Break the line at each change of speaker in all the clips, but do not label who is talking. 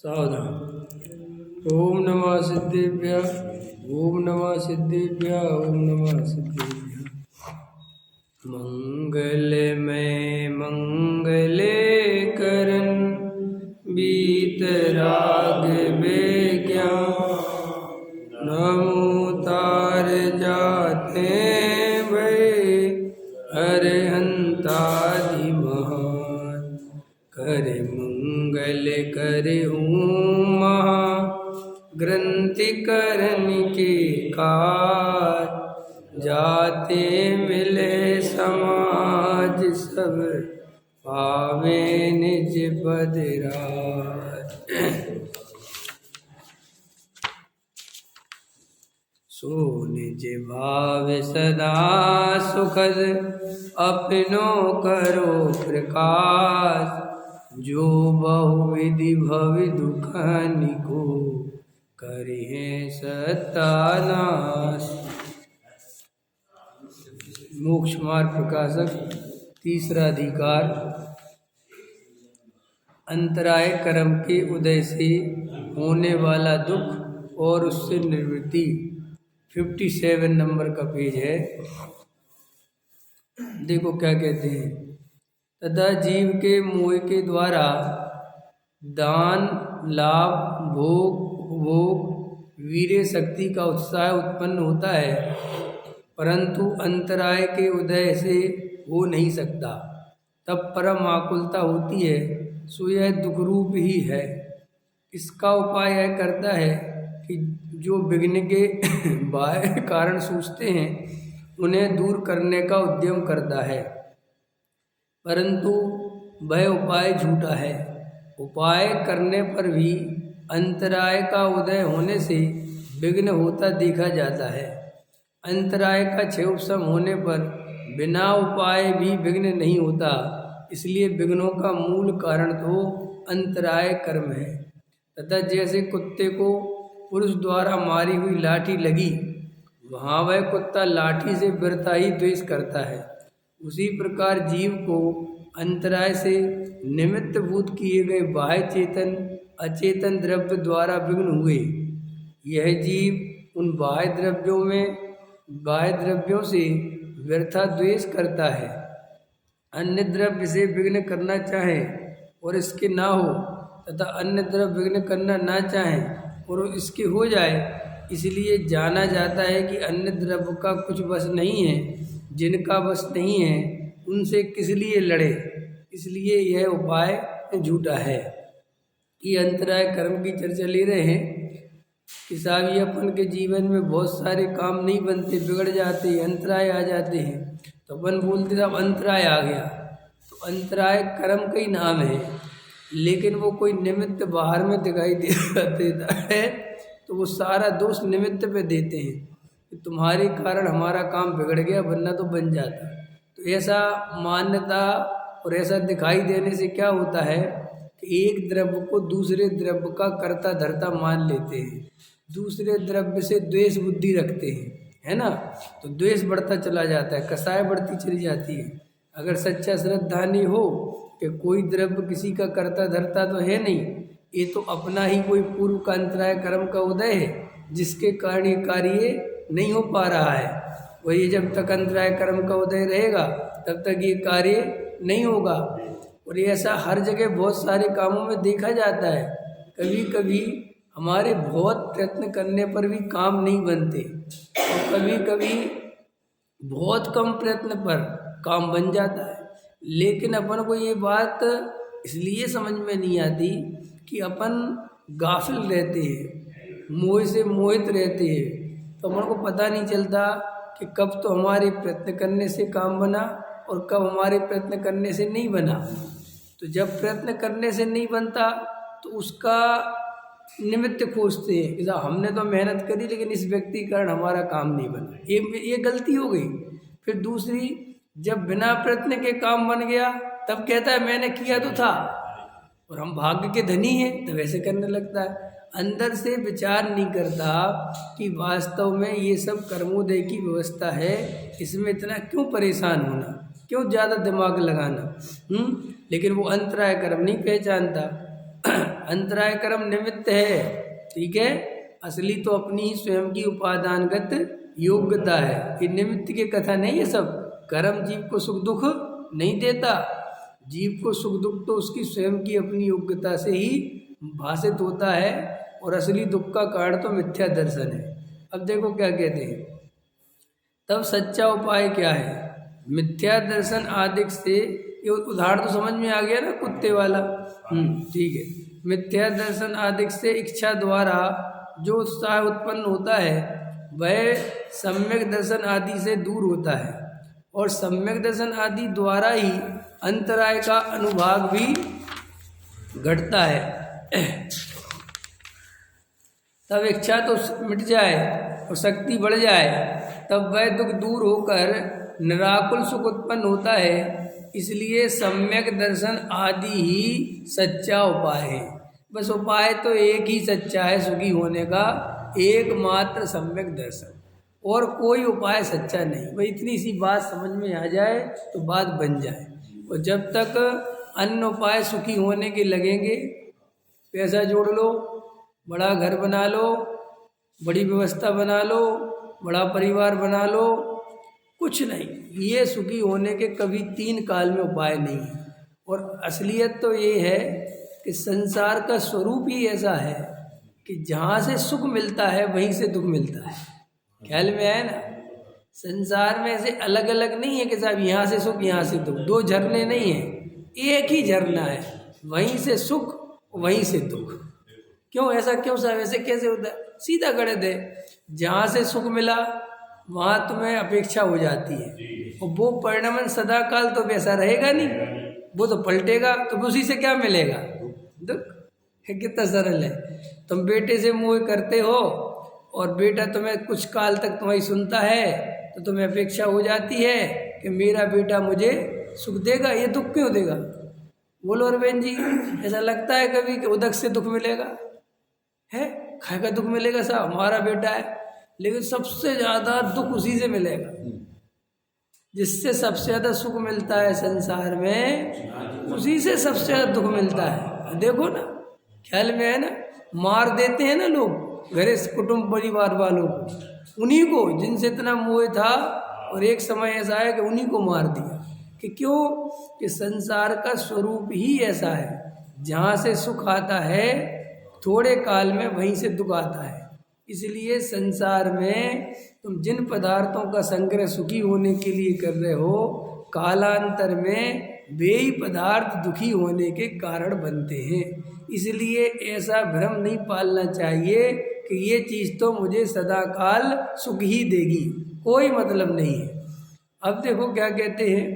सावधान। ओम नमः सिद्धेभ्यः, ओम नमः सिद्धेभ्यः, ओम नमः सिद्धेभ्यः। मंगलमय मंगले करन बीतराग बेज्ञान, नमो तार जाते भय अरहंतादि महान। करे मंगल करे महा ग्रंथि करन के कार, जाते मिले समाज सब पावे निज पद राज। सो निज भाव सदा सुखद अपनो करो प्रकाश, जो बहुविधि भव दुखानिको करिहे सत्यानाश। मोक्ष मार्ग प्रकाशक तीसरा अधिकार, अंतराय कर्म के उदय से होने वाला दुख और उससे निवृत्ति। 57 नंबर का पेज है। देखो क्या कहते हैं। तथा जीव के मोह के द्वारा दान लाभ भोग उपभोग वीर्य शक्ति का उत्साह उत्पन्न होता है, परंतु अंतराय के उदय से हो नहीं सकता। तब परम आकुलता होती है, सो यह दुखरूप ही है। इसका उपाय यह करता है कि जो विघ्न के बाह्य कारण सूझते हैं उन्हें दूर करने का उद्यम करता है, परंतु वह उपाय झूठा है। उपाय करने पर भी अंतराय का उदय होने से विघ्न होता देखा जाता है। अंतराय का क्षय उपशम होने पर बिना उपाय भी विघ्न नहीं होता, इसलिए विघ्नों का मूल कारण तो अंतराय कर्म है। तथा जैसे कुत्ते को पुरुष द्वारा मारी हुई लाठी लगी, वहाँ वह कुत्ता लाठी से बिरता ही द्वेष करता है, उसी प्रकार जीव को अंतराय से निमित्तभूत किए गए बाह्य चेतन अचेतन द्रव्य द्वारा विघ्न हुए। यह जीव उन बाह्य द्रव्यों से व्यर्था द्वेष करता है। अन्य द्रव्य से विघ्न करना चाहे और इसके ना हो, तथा अन्य द्रव्य विघ्न करना ना चाहे और इसके हो जाए, इसलिए जाना जाता है कि अन्य द्रव्य का कुछ वश नहीं है। जिनका वश नहीं है उनसे किस लिए लड़े, इसलिए यह उपाय झूठा है। ये अंतराय कर्म की चर्चा ले रहे हैं कि साहब ये अपन के जीवन में बहुत सारे काम नहीं बनते, बिगड़ जाते हैं, अंतराय आ जाते हैं, तो अपन बोलते साहब अंतराय आ गया। तो अंतराय कर्म का ही नाम है, लेकिन वो कोई निमित्त बाहर में दिखाई देता है तो वो सारा दोष निमित्त पे देते हैं कि तुम्हारे कारण हमारा काम बिगड़ गया, वरना तो बन जाता। तो ऐसा मान्यता और ऐसा दिखाई देने से क्या होता है कि एक द्रव्य को दूसरे द्रव्य का कर्ता धर्ता मान लेते हैं, दूसरे द्रव्य से द्वेष बुद्धि रखते हैं, है ना। तो द्वेष बढ़ता चला जाता है, कसाय बढ़ती चली जाती है। अगर सच्चा श्रद्धा नहीं हो कि कोई द्रव्य किसी का कर्ता धर्ता तो है नहीं, ये तो अपना ही कोई पूर्व का अंतराय कर्म का उदय है, जिसके कारण ये कार्य नहीं हो पा रहा है। वही जब तक अंतराय कर्म का उदय रहेगा तब तक ये कार्य नहीं होगा। और ये ऐसा हर जगह बहुत सारे कामों में देखा जाता है। कभी कभी हमारे बहुत प्रयत्न करने पर भी काम नहीं बनते, और कभी कभी बहुत कम प्रयत्न पर काम बन जाता है। लेकिन अपन को ये बात इसलिए समझ में नहीं आती कि अपन गाफिल रहते हैं, मोह से मोहित रहते हैं, तो अपन को पता नहीं चलता कि कब तो हमारे प्रयत्न करने से काम बना और कब हमारे प्रयत्न करने से नहीं बना। तो जब प्रयत्न करने से नहीं बनता तो उसका निमित्त खोजते हैं कि हमने तो मेहनत करी लेकिन इस व्यक्ति के कारण हमारा काम नहीं बना, ये गलती हो गई। फिर दूसरी, जब बिना प्रयत्न के काम बन गया तब कहता है मैंने किया तो था, और हम भाग्य के धनी हैं तो वैसे करने लगता है। अंदर से विचार नहीं करता कि वास्तव में ये सब कर्मोदय की व्यवस्था है, इसमें इतना क्यों परेशान होना, क्यों ज़्यादा दिमाग लगाना। लेकिन वो अंतराय कर्म नहीं पहचानता। अंतराय कर्म निमित्त है, ठीक है। असली तो अपनी ही स्वयं की उपादानगत योग्यता है, ये निमित्त की कथा नहीं है सब। कर्म जीव को सुख दुख नहीं देता, जीव को सुख दुख तो उसकी स्वयं की अपनी योग्यता से ही भाषित होता है, और असली दुख का कारण तो मिथ्या दर्शन है। अब देखो क्या कहते हैं, तब सच्चा उपाय क्या है? मिथ्या दर्शन आदि से, ये उदाहरण तो समझ में आ गया ना, कुत्ते वाला। ठीक है। मिथ्या दर्शन आदि से इच्छा द्वारा जो उत्साह उत्पन्न होता है वह सम्यक दर्शन आदि से दूर होता है, और सम्यक दर्शन आदि द्वारा ही अंतराय का अनुभाग भी घटता है। तब इच्छा तो मिट जाए और शक्ति बढ़ जाए, तब वह दुख दूर होकर निराकुल सुख उत्पन्न होता है। इसलिए सम्यक दर्शन आदि ही सच्चा उपाय है। बस उपाय तो एक ही सच्चा है सुखी होने का, एकमात्र सम्यक दर्शन, और कोई उपाय सच्चा नहीं। वही इतनी सी बात समझ में आ जाए तो बात बन जाए। और जब तक अन्य उपाय सुखी होने के लगेंगे, पैसा जोड़ लो, बड़ा घर बना लो, बड़ी व्यवस्था बना लो, बड़ा परिवार बना लो, कुछ नहीं, ये सुखी होने के कभी 3 काल में उपाय नहीं है। और असलियत तो ये है कि संसार का स्वरूप ही ऐसा है कि जहाँ से सुख मिलता है वहीं से दुख मिलता है। ख्याल में आया ना? संसार में ऐसे अलग अलग नहीं है कि साहब यहाँ से सुख यहाँ से दुख, 2 झरने नहीं है, एक ही झरना है, वहीं से सुख वहीं से दुख। क्यों ऐसा, क्यों साहब ऐसे कैसे होता है? सीधा गणित है, जहाँ से सुख मिला वहाँ तुम्हें अपेक्षा हो जाती है, और वो परिणाम सदा काल तो वैसा रहेगा नहीं, वो तो पलटेगा, तो उसी से क्या मिलेगा? दुख है। कितना सरल है। तुम बेटे से मोह करते हो और बेटा तुम्हें कुछ काल तक तुम्हारी सुनता है, तो तुम्हें अपेक्षा हो जाती है कि मेरा बेटा मुझे सुख देगा, ये दुख क्यों देगा? बोलो अरविंद जी, ऐसा लगता है कभी कि उदक से दुख मिलेगा है? खाएगा दुख मिलेगा साहब, हमारा बेटा है, लेकिन सबसे ज़्यादा दुख उसी से मिलेगा जिससे सबसे ज़्यादा सुख मिलता है संसार में, उसी से सबसे ज़्यादा दुख मिलता है। देखो ना, ख्याल में है ना? मार देते हैं ना लोग घरे कुटुंब परिवार वालों को, उन्हीं को जिनसे इतना मोह था, और एक समय ऐसा है कि उन्हीं को मार दिया। कि क्यों? कि संसार का स्वरूप ही ऐसा है, जहाँ से सुख आता है थोड़े काल में वहीं से दुख आता है। इसलिए संसार में तुम जिन पदार्थों का संग्रह सुखी होने के लिए कर रहे हो, कालांतर में वे ही पदार्थ दुखी होने के कारण बनते हैं। इसलिए ऐसा भ्रम नहीं पालना चाहिए कि ये चीज़ तो मुझे सदा काल सुख ही देगी, कोई मतलब नहीं है। अब देखो क्या कहते हैं,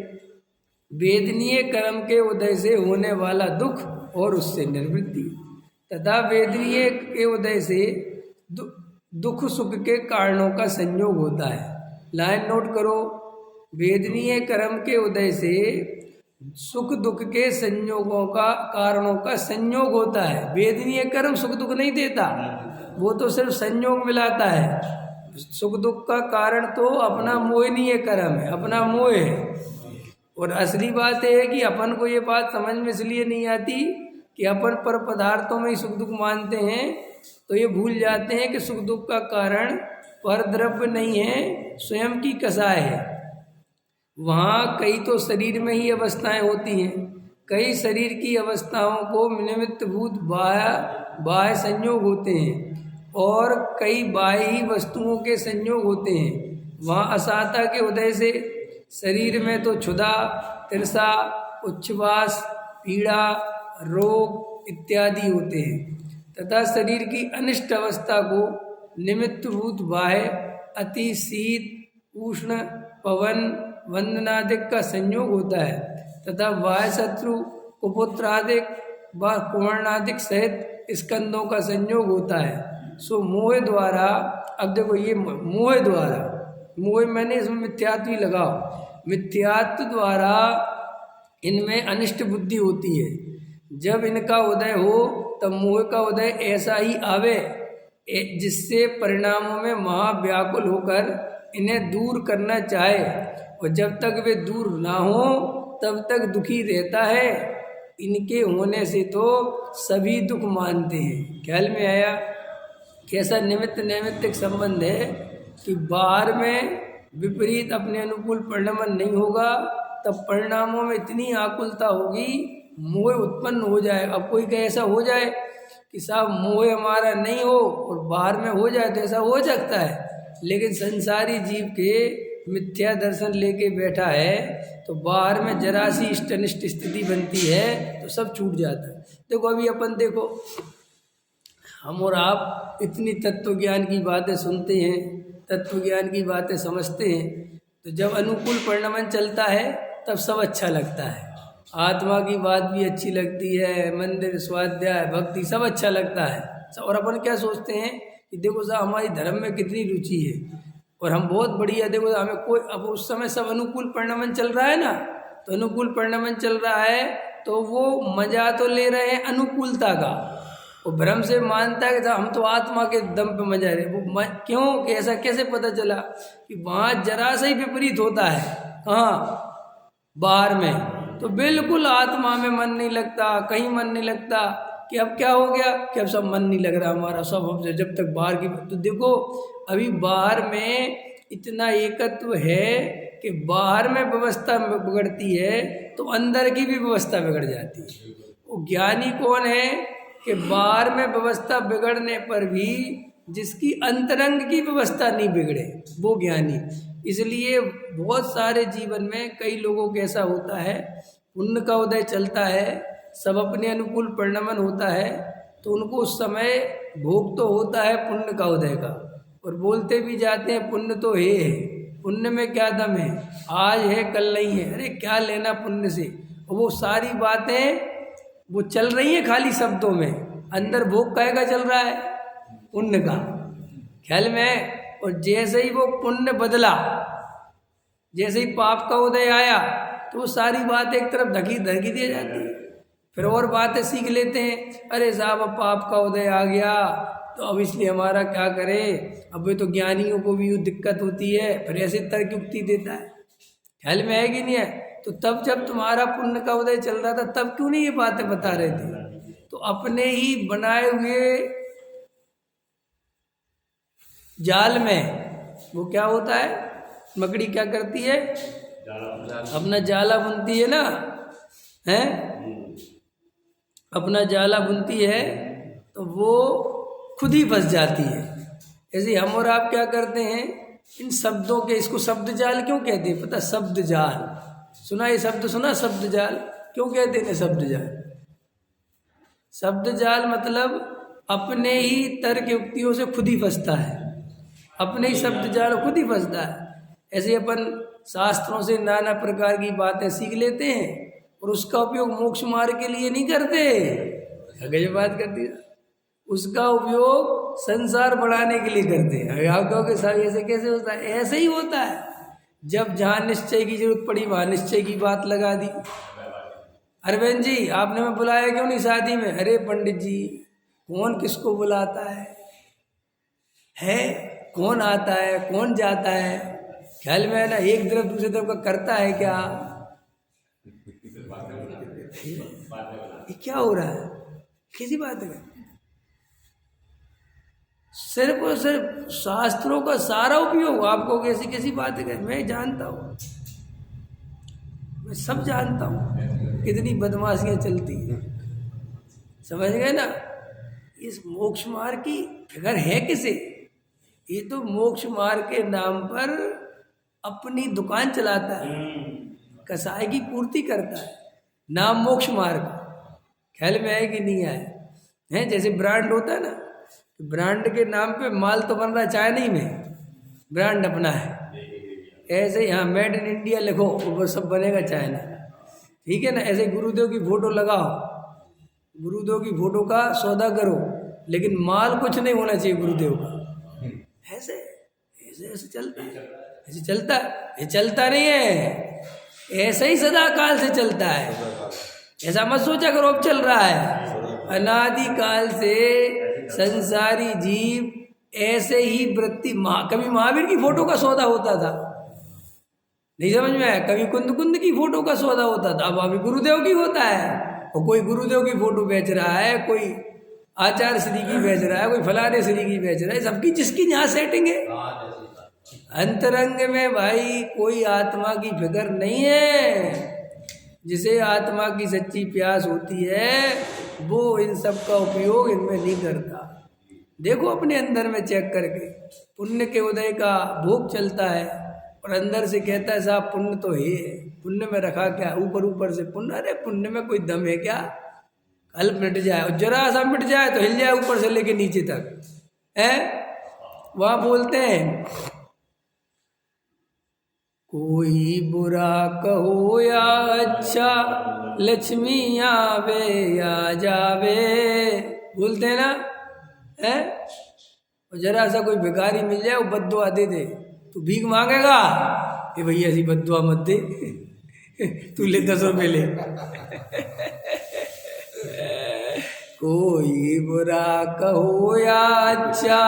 वेदनीय कर्म के उदय से होने वाला दुख और उससे निवृत्ति, तथा वेदनीय के उदय से दुख सुख के कारणों का संयोग होता है। लाइन नोट करो, वेदनीय कर्म के उदय से सुख दुख के संयोगों का कारणों का संयोग होता है। वेदनीय कर्म सुख दुख नहीं देता, वो तो सिर्फ संयोग मिलाता है। सुख दुख का कारण तो अपना मोहनीय कर्म है, अपना मोह है। और असली बात यह है कि अपन को ये बात समझ में इसलिए नहीं आती कि अपन पर पदार्थों में ही सुख दुख मानते हैं, तो ये भूल जाते हैं कि सुख दुख का कारण पर द्रव्य नहीं है, स्वयं की कसाय है। वहाँ कई तो शरीर में ही अवस्थाएं होती हैं, कई शरीर की अवस्थाओं को निमित्तभूत बाह्य संयोग होते हैं, और कई बाह्य ही वस्तुओं के संयोग होते हैं। वहाँ असाता के उदय से शरीर में तो क्षुधा, तिरसा, उच्छ्वास, पीड़ा, रोग इत्यादि होते हैं, तथा शरीर की अनिष्ट अवस्था को निमित्तभूत बाह्य अति शीत, उष्ण, पवन, वंदनादिक का संयोग होता है, तथा बाह्य शत्रु, कुपुत्रादिक व कुवर्णादिक सहित स्कंदों का संयोग होता है। सो मोह द्वारा, अब देखो ये मोह द्वारा, मोह मैंने इसमें मिथ्यात्व ही लगाओ, मिथ्यात्व द्वारा इनमें अनिष्ट बुद्धि होती है। जब इनका उदय हो तब मोह का उदय ऐसा ही आवे जिससे परिणामों में महाव्याकुल होकर इन्हें दूर करना चाहे, और जब तक वे दूर ना हो तब तक दुखी रहता है। इनके होने से तो सभी दुख मानते हैं। ख्याल में आया? कैसा निमित्त नैमित्तिक संबंध है कि बाहर में विपरीत अपने अनुकूल परिणमन नहीं होगा, तब परिणामों में इतनी आकुलता होगी, मोह उत्पन्न हो जाए। अब कोई कहे ऐसा हो जाए कि साहब मोह हमारा नहीं हो और बाहर में हो जाए, तो ऐसा हो सकता है। लेकिन संसारी जीव के मिथ्या दर्शन लेके बैठा है, तो बाहर में जरा सी इष्टनिष्ट स्थिति बनती है तो सब छूट जाता है। देखो अभी अपन देखो, हम और आप इतनी तत्व ज्ञान की बातें सुनते हैं, तत्व ज्ञान की बातें समझते हैं, तो जब अनुकूल परिणमन चलता है तब सब अच्छा लगता है। आत्मा की बात भी अच्छी लगती है, मंदिर स्वाध्याय भक्ति सब अच्छा लगता है। और अपन क्या सोचते हैं कि देखो साहब हमारी धर्म में कितनी रुचि है और हम बहुत बढ़िया, देखो हमें कोई, अब उस समय सब अनुकूल परिणमन चल रहा है ना, तो अनुकूल परिणमन चल रहा है तो वो मजा तो ले रहे हैं अनुकूलता का, वो भ्रम से मानता है कि हम तो आत्मा के दम पे मजा रहे। वो क्यों, कि ऐसा कैसे पता चला कि वहाँ जरा सा ही विपरीत होता है, कहाँ, बाहर में, तो बिल्कुल आत्मा में मन नहीं लगता, कहीं मन नहीं लगता। कि अब क्या हो गया कि अब सब मन नहीं लग रहा हमारा, सब हमसे जब तक बाहर की, तो देखो अभी बाहर में इतना एकत्व है कि बाहर में व्यवस्था बिगड़ती है तो अंदर की भी व्यवस्था बिगड़ जाती है। वो ज्ञानी कौन है कि बाहर में व्यवस्था बिगड़ने पर भी जिसकी अंतरंग की व्यवस्था नहीं बिगड़े, वो ज्ञानी। इसलिए बहुत सारे जीवन में कई लोगों को ऐसा होता है, पुण्य का उदय चलता है, सब अपने अनुकूल परिणमन होता है, तो उनको उस समय भोग तो होता है पुण्य का उदय का, और बोलते भी जाते हैं पुण्य तो है, पुण्य में क्या दम है, आज है कल नहीं है, अरे क्या लेना पुण्य से। और वो सारी बातें वो चल रही हैं खाली शब्दों में, अंदर भोग काहे का चल रहा है, पुण्य का। ख्याल में है? और जैसे ही वो पुण्य बदला, जैसे ही पाप का उदय आया, तो वो सारी बातें एक तरफ धकी दी जाती है। फिर और बातें सीख लेते हैं, अरे साहब अब पाप का उदय आ गया तो अब इसलिए हमारा क्या करें, अब तो ज्ञानियों को भी दिक्कत होती है, फिर ऐसे तर्क युक्ति देता है। ख्याल में है कि नहीं है? तो तब जब तुम्हारा पुण्य का उदय चल रहा था तब क्यों नहीं ये बातें बता रहे थे? तो अपने ही बनाए हुए जाल में वो क्या होता है, मकड़ी क्या करती है, अपना जाला बुनती है ना, है अपना जाला बुनती है तो वो खुद ही फंस जाती है। ऐसे हम और आप क्या करते हैं, इन शब्दों के, इसको शब्द जाल क्यों कहते हैं पता? शब्द जाल सुना, ये शब्द सुना, शब्द जाल क्यों कहते हैं शब्द जाल? शब्द जाल मतलब अपने ही तर्क युक्तियों से खुद ही फंसता है, अपने ही शब्द जाल खुद ही फंसता है। ऐसे अपन शास्त्रों से नाना प्रकार की बातें सीख लेते हैं और उसका उपयोग मोक्ष मार्ग के लिए नहीं करते, अगर बात कर दिया, उसका उपयोग संसार बढ़ाने के लिए करते हैं। आप कहोगे साहब ऐसे कैसे होता है? ऐसे ही होता है, जब जहाँ निश्चय की जरूरत पड़ी वहाँ निश्चय की बात लगा दी। अरविंद जी आपने मैं बुलाया क्यों नहीं शादी में? अरे पंडित जी कौन किसको बुलाता है कौन आता है कौन जाता है, ख्याल में है ना, एक तरफ दूसरी तरफ का करता है क्या, ये क्या हो रहा है, किसी बात है? सिर्फ और सिर्फ शास्त्रों का सारा उपयोग, आपको कैसी कैसी बात है, मैं जानता हूँ, मैं सब जानता हूँ कितनी बदमाशियाँ चलती हैं, समझ गए ना। इस मोक्ष मार्ग की फिक्र है किसे? ये तो मोक्ष मार्ग के नाम पर अपनी दुकान चलाता है, कसाई की पूर्ति करता है, नाम मोक्ष मार्ग। ख्याल में आए कि नहीं आए? हैं जैसे ब्रांड होता है ना, ब्रांड के नाम पे माल तो बन रहा है चाइना में, ब्रांड अपना है, ऐसे ही हाँ मेड इन इंडिया लिखो ऊपर सब बनेगा चाइना, ठीक है ना। ऐसे गुरुदेव की फोटो लगाओ, गुरुदेव की फोटो का सौदा करो, लेकिन माल कुछ नहीं होना चाहिए गुरुदेव का। ऐसे ऐसे ऐसे चलता है, ऐसे चलता है, ये चलता नहीं है, ऐसे ही सदा काल से चलता है। ऐसा मत सोचा करो अब चल रहा है, अनादि काल से संसारी जीव ऐसे ही वृत्ति। कभी महावीर की फोटो का सौदा होता था, नहीं समझ में आया? कभी कुंद की फोटो का सौदा होता था, अब अभी गुरुदेव की होता है, और कोई गुरुदेव की फोटो बेच रहा है, कोई आचार्य श्री की बेच रहा है, कोई फलाने श्री की बेच रहा है, सबकी जिसकी यहाँ सेटिंग है। अंतरंग में भाई कोई आत्मा की फिक्र नहीं है। जिसे आत्मा की सच्ची प्यास होती है वो इन सब का उपयोग इनमें नहीं करता। देखो अपने अंदर में चेक करके, पुण्य के उदय का भोग चलता है और अंदर से कहता है साहब पुण्य तो है, पुण्य में रखा क्या, ऊपर ऊपर से पुण्य। अरे पुण्य में कोई दम है क्या? कल मिट जाए और जरा सा मिट जाए तो हिल जाए ऊपर से लेके नीचे तक है। वहां बोलते हैं कोई बुरा कहो या अच्छा, लक्ष्मी आवे या जावे, बोलते हैं ना है। और जरा सा कोई भिखारी मिल जाए वो बद्दुआ दे दे, तू भीख मांगेगा, ये भैया ऐसी बद्दुआ मत दे, तू ले 10 रुपये ले। कोई बुरा कहो या अच्छा,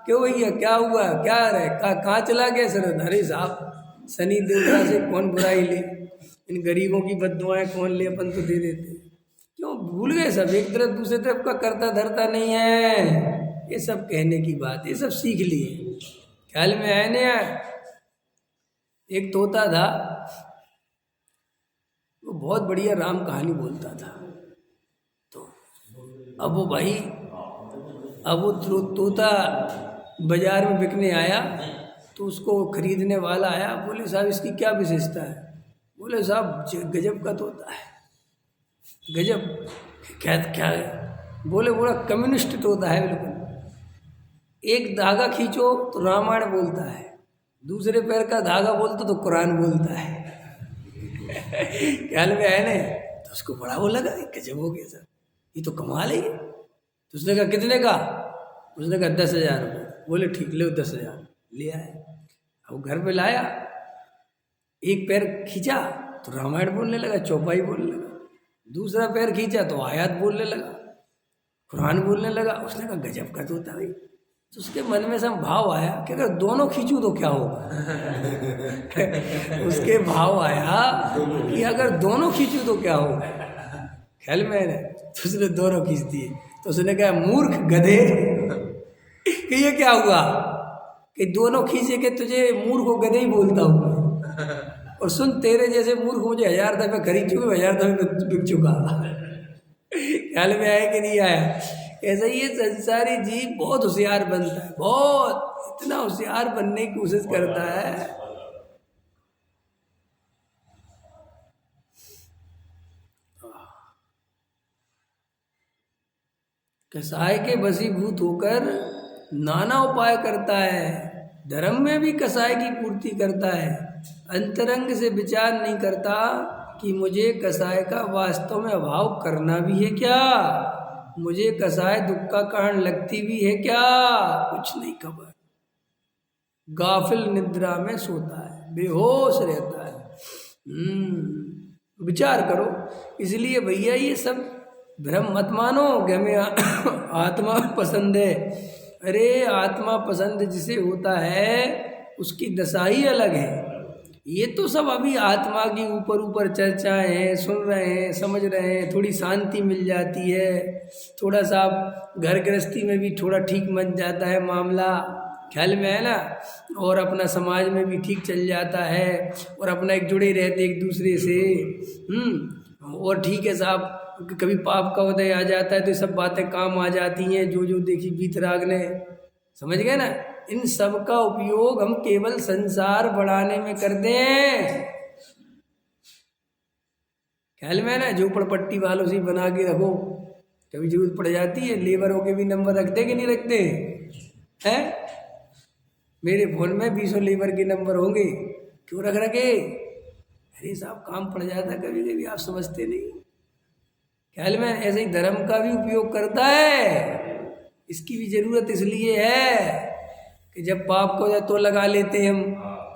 क्यों भैया क्या हुआ, क्या रहे, कहाँ चला गया सर? अरे साहब शनि देवता से कौन बुराई ले, इन गरीबों की बद्दुआएं कौन ले, अपन तो दे देते। क्यों भूल गए सब, एक तरफ दूसरे तरफ का करता धरता नहीं है। ये सब कहने की बात, ये सब सीख लिए, ख्याल में आए ना। एक तोता था, वो बहुत बढ़िया राम कहानी बोलता था। तो अब वो भाई, अब वो तोता बाजार में बिकने आया, तो उसको खरीदने वाला आया, बोले साहब इसकी क्या विशेषता है? बोले साहब गजब का तोता है। गजब क्या क्या है? बोले बोला कम्युनिस्ट तोता है बिल्कुल। एक धागा खींचो तो रामायण बोलता है, दूसरे पैर का धागा बोलता तो कुरान बोलता है। ख्याल में आए ना? तो उसको बड़ा वो लगा, गजब हो गया सर, ये तो कमाल है। तो उसने कहा कितने का? उसने कहा 10,000 रुपये। बोले ठीक, लो 10,000। ले आए, अब घर पे लाया, एक पैर खींचा तो रामायण बोलने लगा, चौपाई बोलने लगा। दूसरा पैर खींचा तो आयत बोलने लगा, कुरान बोलने लगा। उसने कहा गजब का तोता भाई। तो उसके मन में सब भाव आया कि अगर दोनों खींचूं तो क्या होगा। उसके भाव आया कि अगर दोनों खींचूं तो क्या होगा। ख्याल में है। तो उसने दोनों खींच दिए। तो उसने कहा मूर्ख गधे, कि ये क्या हुआ कि दोनों खींचे के तुझे मूर्ख को गधे ही बोलता हूँ। और सुन, तेरे जैसे मूर्ख मुझे 1000 दफे खरीद चुके, 1000 दफे बिक चुका। ख्याल में आया कि नहीं आया? ऐसा ही ये संसारी जीव बहुत होशियार बनता है, बहुत, इतना होशियार बनने की कोशिश करता है। कसाय के वशीभूत होकर नाना उपाय करता है, धर्म में भी कसाय की पूर्ति करता है। अंतरंग से विचार नहीं करता कि मुझे कसाय का वास्तव में अभाव करना भी है क्या, मुझे कसाय दुख का कारण लगती भी है क्या, कुछ नहीं खबर। गाफिल निद्रा में सोता है, बेहोश रहता है। विचार करो। इसलिए भैया ये सब भ्रम मत मानो कि हमें आत्मा पसंद है। अरे आत्मा पसंद जिसे होता है उसकी दशा ही अलग है। ये तो सब अभी आत्मा की ऊपर ऊपर चर्चाएं हैं, सुन रहे हैं, समझ रहे हैं, थोड़ी शांति मिल जाती है, थोड़ा सा घर गृहस्थी में भी थोड़ा ठीक बन जाता है मामला, ख्याल में है ना, और अपना समाज में भी ठीक चल जाता है, और अपना एक जुड़े रहते एक दूसरे से। और ठीक है साहब, कभी पाप का उदय आ जाता है तो ये सब बातें काम आ जाती हैं, जो जो देखी बीतराग ने, समझ गए ना। इन सब का उपयोग हम केवल संसार बढ़ाने में करते हैं, ख्याल में है ना। झोपड़पट्टी वालों से बना के रखो, कभी जरूरत पड़ जाती है। लेबरों के भी नंबर रखते कि नहीं रखते हैं? मेरे फोन में 20 लेबर के नंबर होंगे, क्यों रख रखे? अरे साहब काम पड़ जाता है कभी कभी, आप समझते नहीं। ख्याल में ऐसे ही धर्म का भी उपयोग करता है। इसकी भी जरूरत इसलिए है कि जब पाप को जाए तो लगा लेते हैं हम,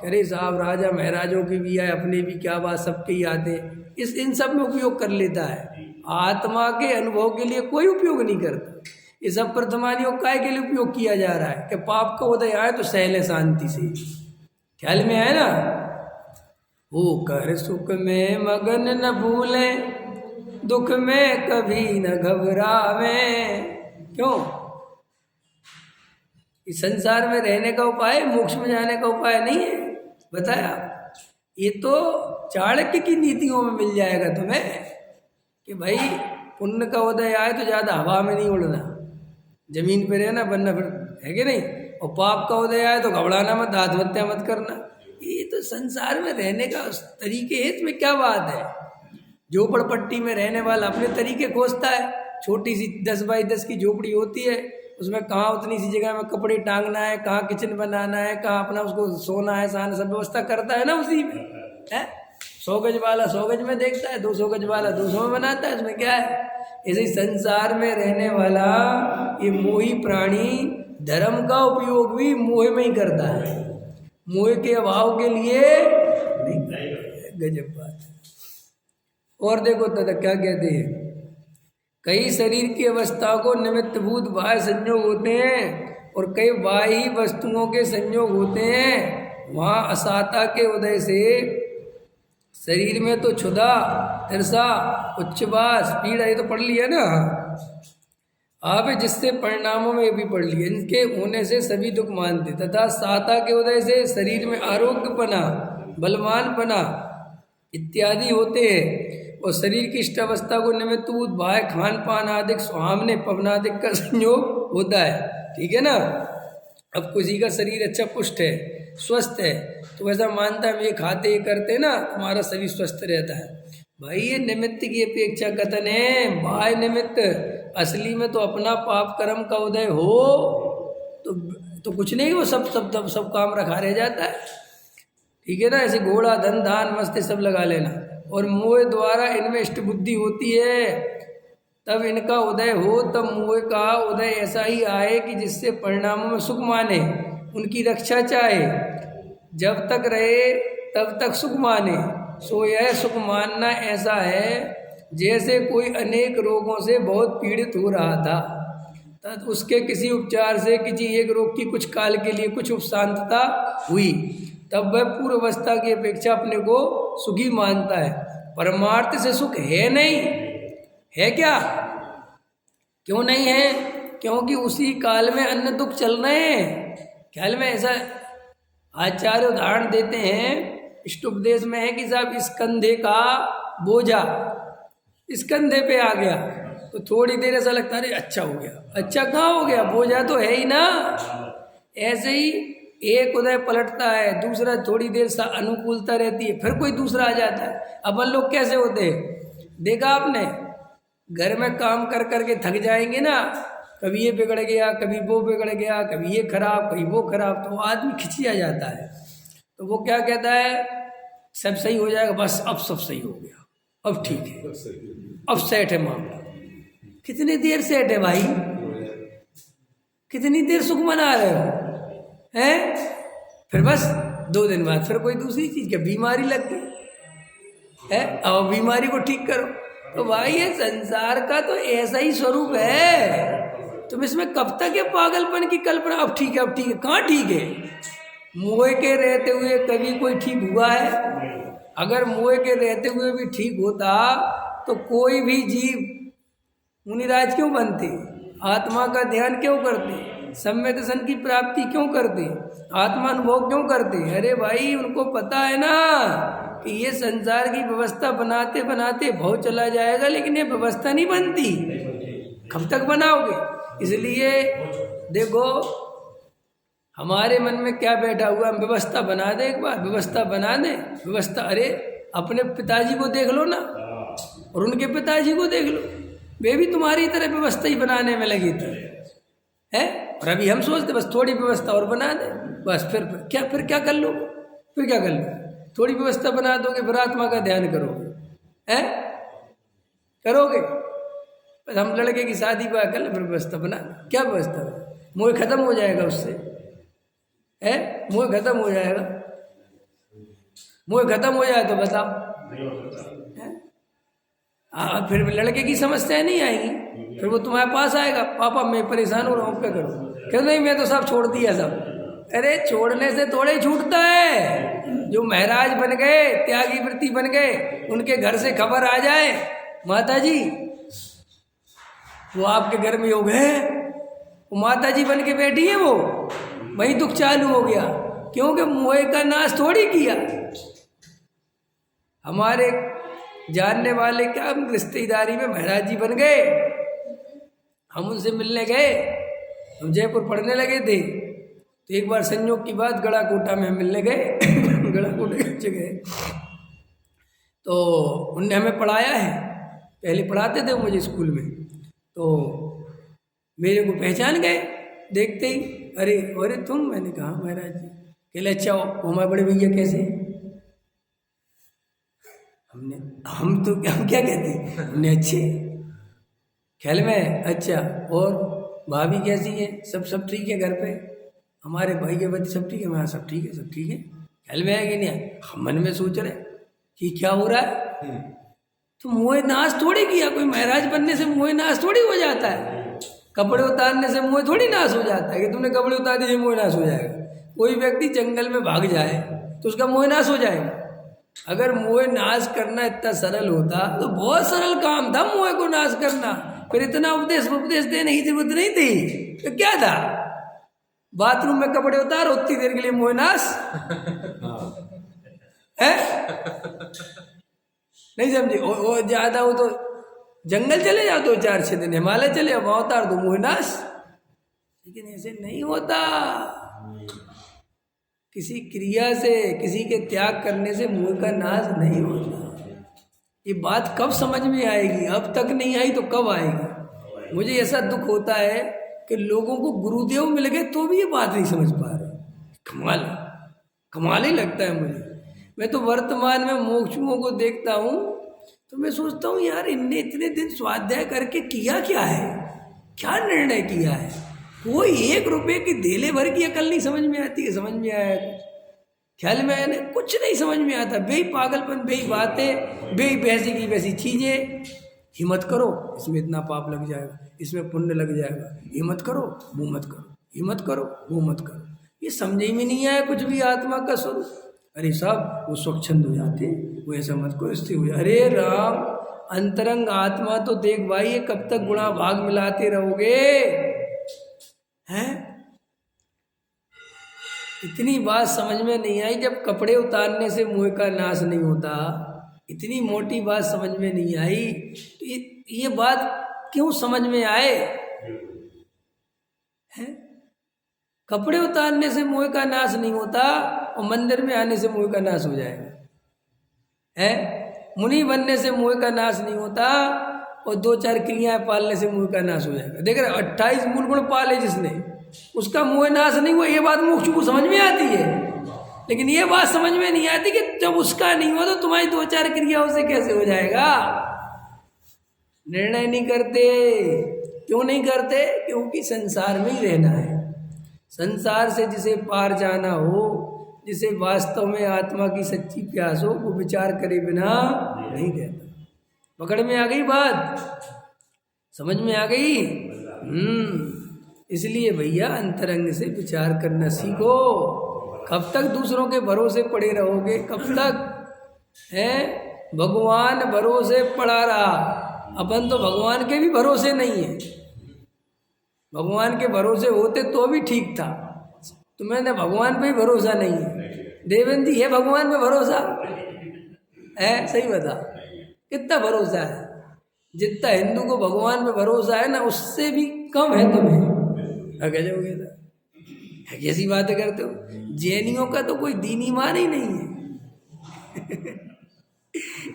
अरे साहब राजा महाराजों की भी आए, अपने भी क्या बात, सबके ही आते, इस इन सब में उपयोग कर लेता है। आत्मा के अनुभव के लिए कोई उपयोग नहीं करता। ये सब वर्तमानियों काय के लिए उपयोग किया जा रहा है कि पाप का उदय आए तो सहले शांति से, ख्याल में है ना। हो कर सुख में मगन न भूलें, दुख में कभी न घबरावे। क्यों? इस संसार में रहने का उपाय, मोक्ष में जाने का उपाय नहीं है, बताया। ये तो चाणक्य की नीतियों में मिल जाएगा तुम्हें कि भाई पुण्य का उदय आए तो ज़्यादा हवा में नहीं उड़ना, जमीन पे रहना, बनना फिर, है कि नहीं। और पाप का उदय आए तो घबराना मत, आत्महत्या मत करना। ये तो संसार में रहने का तरीके है, इसमें क्या बात है। झोपड़पट्टी में रहने वाला अपने तरीके खोजता है। छोटी सी 10 बाई 10 की झोपड़ी होती है, उसमें कहाँ उतनी सी जगह में कपड़े टांगना है, कहाँ किचन बनाना है, कहाँ अपना उसको सोना है, सहना, सब व्यवस्था करता है ना उसी में, है। 100 गज वाला 100 गज में देखता है, 200 गज वाला 200 में बनाता है, उसमें क्या है। ऐसे संसार में रहने वाला ये मोही प्राणी धर्म का उपयोग भी मोह में ही करता है, मोह के अभाव के लिए नहीं। गजब बात है। और देखो तथा क्या कहते हैं, कई शरीर की अवस्था को निमित्तभूत बाह्य संयोग होते हैं और कई बाह्य वस्तुओं के संयोग होते हैं। वहाँ असाता के उदय से शरीर में तो क्षुधा, तिरसा, उच्छ्वास, पीड़ा, ये तो पढ़ लिया ना आप, जिससे परिणामों में ये भी पढ़ लिया। इनके होने से सभी दुख मानते, तथा साता के उदय से शरीर में आरोग्यपना, बलवानपना इत्यादि होते हैं। और शरीर की इष्ट अवस्था को निमित्तभूत बाह्य खान पान आदि सुहावने पवनादिक का संयोग होता है, ठीक है ना। अब किसी का शरीर अच्छा पुष्ट है, स्वस्थ है, तो वैसा मानता है ये खाते ये करते ना, तुम्हारा शरीर स्वस्थ रहता है। भाई ये निमित्त की अपेक्षा कथन है, बाह्य निमित्त। असली में तो अपना पाप कर्म का उदय हो तो कुछ नहीं, वो सब काम रखा रह जाता है, ठीक है ना। ऐसे घोड़ा, धन, धान, मस्ती सब लगा लेना, और मोह द्वारा इनमें इष्ट बुद्धि होती है, तब इनका उदय हो, तब मोह का उदय ऐसा ही आए कि जिससे परिणामों में सुख माने, उनकी रक्षा चाहे, जब तक रहे तब तक सुख माने। सो यह सुख मानना ऐसा है जैसे कोई अनेक रोगों से बहुत पीड़ित हो रहा था, तब उसके किसी उपचार से किसी एक रोग की कुछ काल के लिए कुछ उपशांतता हुई, तब वह पूर्व अवस्था की अपेक्षा अपने को सुखी मानता है। परमार्थ से सुख है नहीं, है क्या? क्यों नहीं है? क्योंकि उसी काल में अन्य दुख चल रहे हैं। ख्याल में ऐसा आचार्य उदाहरण देते हैं, इष्ट उपदेश में है कि साहब इस कंधे का बोझा इस कंधे पे आ गया तो थोड़ी देर ऐसा लगता है अच्छा हो गया। अच्छा कहाँ हो गया, बोझा तो है ही ना। ऐसे ही एक उदय पलटता है, दूसरा थोड़ी देर सा अनुकूलता रहती है, फिर कोई दूसरा आ जाता है। अपन लोग कैसे होते हैं, देखा आपने, घर में काम कर करके थक जाएंगे ना, कभी ये बिगड़ गया, कभी वो बिगड़ गया, कभी ये खराब, कभी वो खराब, तो आदमी खिंचिया जाता है। तो वो क्या कहता है, सब सही हो जाएगा, बस अब सब सही हो गया, अब ठीक है, अब सेट है मामला। कितनी देर सेट है भाई, कितनी देर सुख मना रहे हो हैं? फिर बस 2 दिन बाद फिर कोई दूसरी चीज, क्या बीमारी लग गई है, अब बीमारी को ठीक करो। तो भाई ये संसार का तो ऐसा ही स्वरूप है। तुम इसमें कब तक ये पागलपन की कल्पना, अब ठीक है, अब ठीक है, कहाँ ठीक है? मोह के रहते हुए कभी कोई ठीक हुआ है? अगर मोह के रहते हुए भी ठीक होता तो कोई भी जीव मुनिराज क्यों बनते, आत्मा का ध्यान क्यों करते, सम्यक दर्शन की प्राप्ति क्यों करते, आत्मानुभव क्यों करते? अरे भाई उनको पता है ना कि ये संसार की व्यवस्था बनाते बनाते भाव चला जाएगा, लेकिन ये व्यवस्था नहीं बनती, कब तक बनाओगे? इसलिए देखो हमारे मन में क्या बैठा हुआ, हम व्यवस्था बना दे, एक बार व्यवस्था बना दे, व्यवस्था। अरे अपने पिताजी को देख लो ना, और उनके पिताजी को देख लो, वे भी तुम्हारी तरह व्यवस्था ही बनाने में लगी थी, है। और अभी हम सोचते बस थोड़ी व्यवस्था और बना दे, बस फिर क्या कर लो, फिर क्या कर लो, थोड़ी व्यवस्था बना दोगे, फिर आत्मा का ध्यान करोगे, हैं? करोगे? बस हम लड़के की शादी ब्याह कर ले, फिर व्यवस्था बना, क्या व्यवस्था? मोह खत्म हो जाएगा उससे, है? मोह खत्म हो जाएगा, मोह खत्म हो जाए तो बताओ, फिर लड़के की समस्याएं नहीं आएंगी, फिर वो तुम्हारे पास आएगा, पापा मैं परेशान हो रहा हूँ, क्या करूँ? कहते नहीं मैं तो सब छोड़ दिया सब। अरे छोड़ने से थोड़े छूटता है, जो महाराज बन गए, त्यागी वृत्ति बन गए, उनके घर से खबर आ जाए माता जी वो आपके घर में हो गए, वो माता जी बन के बैठी है, वो वही दुख चालू हो गया, क्योंकि मोह का नाश थोड़ी किया। हमारे जानने वाले क्या रिश्तेदारी में महाराज जी बन गए, हम उनसे मिलने गए, हम जयपुर पढ़ने लगे थे, तो एक बार संयोग की बात गड़ा कोटा में हम मिलने गए गड़ा कोटा की जगह, तो उनने हमें पढ़ाया है, पहले पढ़ाते थे मुझे स्कूल में, तो मेरे को पहचान गए देखते ही, अरे अरे तुम, मैंने कहा महाराज जी, कहले अच्छा हो हमारे बड़े भैया कैसे, हम क्या कहते, हमने अच्छे, ख्याल में अच्छा, और भाभी कैसी है, सब ठीक है घर पे, हमारे भाई के बच्चे सब ठीक है, वहाँ सब ठीक है, सब ठीक है, ख्याल में है कि नहीं। हम मन में सोच रहे कि क्या हो रहा है, तो मोह नाश थोड़ी किया, कोई महाराज बनने से मोह नाश थोड़ी हो जाता है, कपड़े उतारने से मोह थोड़ी नाश हो जाता है कि तुमने कपड़े उतार दिए मोह नाश हो जाएगा। कोई व्यक्ति जंगल में भाग जाए तो उसका मोह नाश हो जाएगा। अगर मोह नाश करना इतना सरल होता तो बहुत सरल काम था मोह को नाश करना, फिर इतना उपदेश देने की जरूरत नहीं थी, तो क्या था, बाथरूम में कपड़े उतार, उतनी देर के लिए मोह नाश है, नहीं समझे। वो ज्यादा हो तो जंगल चले जाओ 2-4-6 दिन, हिमालय चले जाओ, वहां उतार दो मोह नाश, लेकिन ऐसे नहीं होता। किसी क्रिया से, किसी के त्याग करने से मोह का नाश नहीं होता। ये बात कब समझ में आएगी, अब तक नहीं आई तो कब आएगी। मुझे ऐसा दुख होता है कि लोगों को गुरुदेव मिल गए तो भी ये बात नहीं समझ पा रहे। कमाल ही लगता है मुझे। मैं तो वर्तमान में मोक्षुओं को देखता हूँ तो मैं सोचता हूँ यार, इनने इतने दिन स्वाध्याय करके किया क्या है, क्या निर्णय किया है। कोई 1 रुपये की धेले भर की अकल नहीं समझ में आती है, समझ में आया ख्याल में आया, कुछ नहीं समझ में आता, बेही पागलपन, बेही बातें, बेही वैसी की वैसी चीजें। हिम्मत करो, इसमें इतना पाप लग जाएगा, इसमें पुण्य लग जाएगा, हिम्मत करो वो मत करो, हिम्मत करो वो मत करो। ये समझ में नहीं आया कुछ भी आत्मा का स्वरूप। अरे साहब वो स्वच्छंद हो जाते, वो ऐसा मत को स्थिर हो जाए। अरे राम, अंतरंग आत्मा तो देख भाई, ये कब तक गुणा भाग मिलाते रहोगे हैं। इतनी बात समझ में नहीं आई, जब कपड़े उतारने से मोह का नाश नहीं होता, इतनी मोटी बात समझ में नहीं आई, तो ये बात क्यों समझ में आए हैं। कपड़े उतारने से मोह का नाश नहीं होता और मंदिर में आने से मोह का नाश हो जाएगा है। मुनि बनने से मोह का नाश नहीं होता और 2-4 क्रियाएं पालने से मोह का नाश हो जाएगा। देख रहे 28 मूल गुण पाले जिसने, उसका मोह नाश नहीं हुआ। ये बात मोक्ष को समझ में आती है, लेकिन ये बात समझ में नहीं आती कि जब उसका नहीं हुआ तो तुम्हारी 2-4 क्रियाओं से कैसे हो जाएगा। निर्णय नहीं करते। क्यों नहीं करते? क्योंकि संसार में ही रहना है। संसार से जिसे पार जाना हो, जिसे वास्तव में आत्मा की सच्ची प्यास हो, वो विचार करे बिना नहीं रहता। पकड़ में आ गई बात, समझ में आ गई। इसलिए भैया अंतरंग से विचार करना सीखो। कब तक दूसरों के भरोसे पड़े रहोगे? कब तक है? भगवान भरोसे पड़ा रहा, अपन तो भगवान के भी भरोसे नहीं है। भगवान के भरोसे होते तो भी ठीक था, तो मैंने भगवान पे ही भरोसा नहीं है। देवेंद्र जी है भगवान पे भरोसा है? सही बता, कितना भरोसा है? जितना हिंदू को भगवान पे भरोसा है ना, उससे भी कम है तुम्हें। गजोगे तो कैसी बातें करते हो। जैनियों का तो कोई दीन ईमान ही नहीं है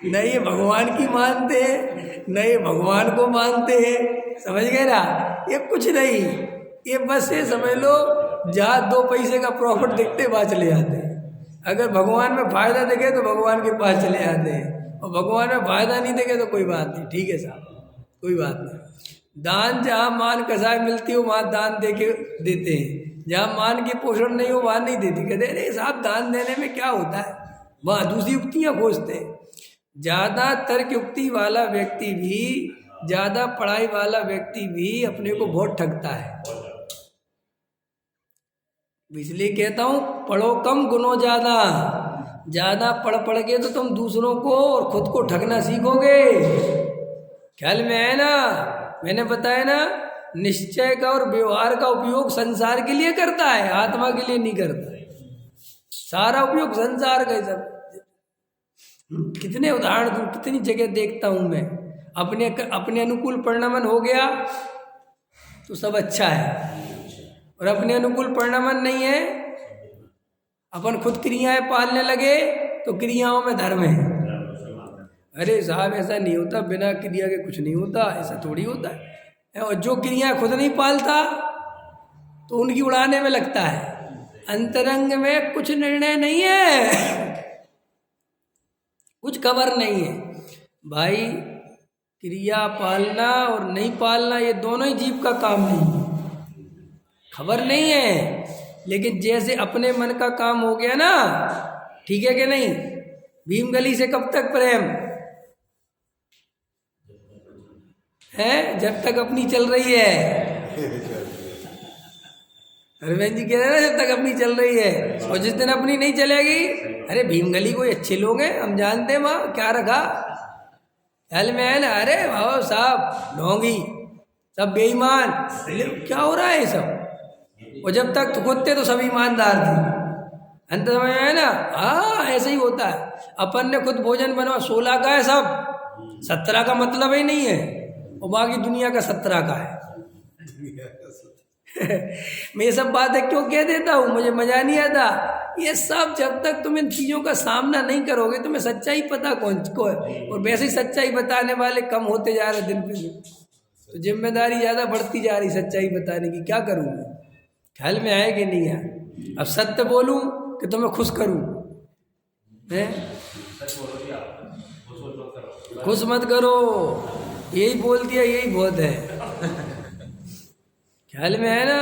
न ये भगवान की मानते हैं, न ये भगवान को मानते हैं। समझ गए ना? ये कुछ नहीं, ये बस ये समझ लो, जहाँ 2 पैसे का प्रॉफिट दिखते वहाँ चले जाते हैं। अगर भगवान में फायदा दिखे तो भगवान के पास चले जाते हैं, और भगवान में फायदा नहीं दिखे तो कोई बात नहीं, ठीक है साहब, कोई बात नहीं। दान जहाँ मान कसाय मिलती हो वहाँ दान दे के देते हैं, जहाँ मान की पोषण नहीं हो वहाँ नहीं देती। कहते अरे साहब दान देने में क्या होता है, वहाँ दूसरी युक्तियाँ खोजते हैं। ज़्यादा तर्क युक्ति वाला व्यक्ति भी, ज़्यादा पढ़ाई वाला व्यक्ति भी अपने को बहुत ठगता है। इसलिए कहता हूँ पढ़ो कम गुनो ज़्यादा। ज़्यादा पढ़ के तो तुम दूसरों को और खुद को ठगना सीखोगे। ख्याल में है ना? मैंने बताया ना, निश्चय का और व्यवहार का उपयोग संसार के लिए करता है, आत्मा के लिए नहीं करता है। सारा उपयोग संसार का ही सब। कितने उदाहरण दूं, कितनी जगह देखता हूं मैं। अपने अनुकूल परिणमन हो गया तो सब अच्छा है, और अपने अनुकूल परिणमन नहीं है, अपन खुद क्रियाएं पालने लगे तो क्रियाओं में धर्म है। अरे साहब ऐसा नहीं होता, बिना क्रिया के कुछ नहीं होता, ऐसा थोड़ी होता है। और जो क्रिया खुद नहीं पालता तो उनकी उड़ाने में लगता है। अंतरंग में कुछ निर्णय नहीं है, कुछ खबर नहीं है भाई। क्रिया पालना और नहीं पालना ये दोनों ही जीव का काम नहीं है, खबर नहीं है। लेकिन जैसे अपने मन का काम हो गया ना, ठीक है कि नहीं? भीमगली से कब तक प्रेम है? जब तक अपनी चल रही है। अरविंद जी कह रहे हैं ना, जब तक अपनी चल रही है, और जिस दिन अपनी नहीं चलेगी, अरे भीमगली कोई अच्छे लोग हैं, हम जानते हैं वहाँ क्या रखा, ख्याल में है ना? अरे भाव साहब ढोंगी, सब बेईमान, क्या हो रहा है ये सब? और जब तक खुद थे तो सब ईमानदार थे। अंत समय है ना, हाँ ऐसे ही होता है। अपन ने खुद भोजन बनवा 16 का है, सब 17 का मतलब ही नहीं है, और बाकी दुनिया का 17 का है। मैं ये सब बातें क्यों कह देता हूँ, मुझे मजा नहीं आता। ये सब जब तक तुम इन चीज़ों का सामना नहीं करोगे तुम्हें सच्चाई पता कौन को है। और वैसे ही सच्चाई बताने वाले कम होते जा रहे दिन पे दिन, तो जिम्मेदारी ज़्यादा बढ़ती जा रही सच्चाई बताने की। क्या करूँ मैं? ख्याल में आए कि नहीं आए? अब सत्य बोलूँ कि तुम्हें खुश करूँ? खुश मत करो, यही बोल दिया, यही बहुत है। ख्याल में है ना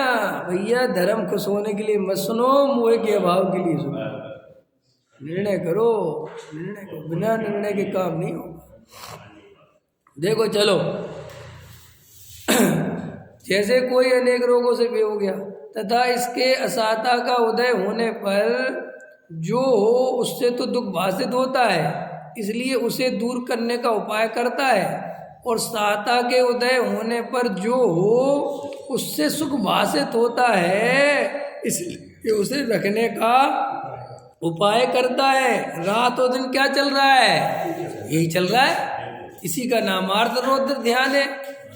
भैया? धर्म खुश होने के लिए मत सुनो, मोह के अभाव के लिए सुनो। निर्णय करो, निर्णय करो, बिना निर्णय के काम नहीं होगा। देखो चलो, जैसे कोई अनेक रोगों से भी हो गया तथा इसके असाता का उदय होने पर जो हो उससे तो दुख भाषित होता है, इसलिए उसे दूर करने का उपाय करता है। और साता के उदय होने पर जो हो उससे सुख भाषित होता है, इसलिए उसे रखने का उपाय करता है। रात और दिन क्या चल रहा है? यही चल रहा है। इसी का नाम आर्त रौद्र ध्यान है।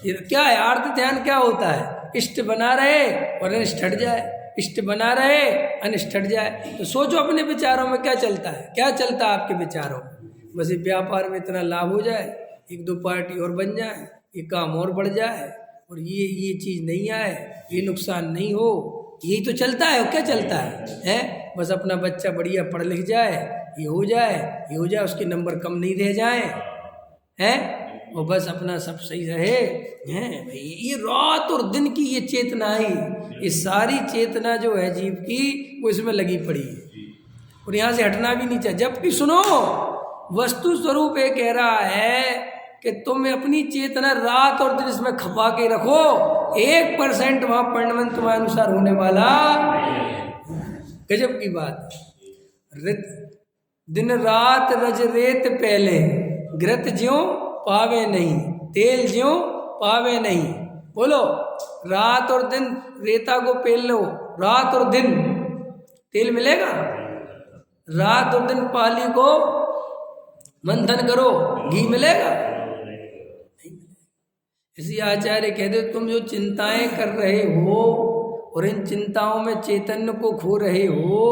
ये क्या है? आर्त ध्यान क्या होता है? इष्ट बना रहे और अनिष्ट हट जाए, इष्ट बना रहे अनिष्ट हट जाए। तो सोचो अपने विचारों में क्या चलता है, क्या चलता है आपके विचारों में? बस व्यापार में इतना लाभ हो जाए, 1-2 पार्टी और बन जाए, ये काम और बढ़ जाए, और ये चीज़ नहीं आए, ये नुकसान नहीं हो, यही तो चलता है। और क्या चलता है? बस अपना बच्चा बढ़िया पढ़ लिख जाए, ये हो जाए, ये हो जाए, उसके नंबर कम नहीं रह जाए, हैं? और बस अपना सब सही रहे, हैं भाई। ये रात और दिन की ये चेतना ही, ये सारी चेतना जो है जीव की, वो इसमें लगी पड़ी है, और यहाँ से हटना भी नहीं चाहिए। जबकि सुनो, वस्तु स्वरूप ये कह रहा है कि तुम अपनी चेतना रात और दिन इसमें खपा के रखो, 1% वहाँ परिणमन तुम्हारे अनुसार होने वाला। गजब की बात। दिन रात रज रेत पहले, घृत ज्यों पावे नहीं, तेल ज्यों पावे नहीं। बोलो, रात और दिन रेता को पेल लो, रात और दिन तेल मिलेगा? रात और दिन पाली को मंथन करो, घी मिलेगा? इसी आचार्य कहते, तुम जो चिंताएं कर रहे हो और इन चिंताओं में चैतन्य को खो रहे हो,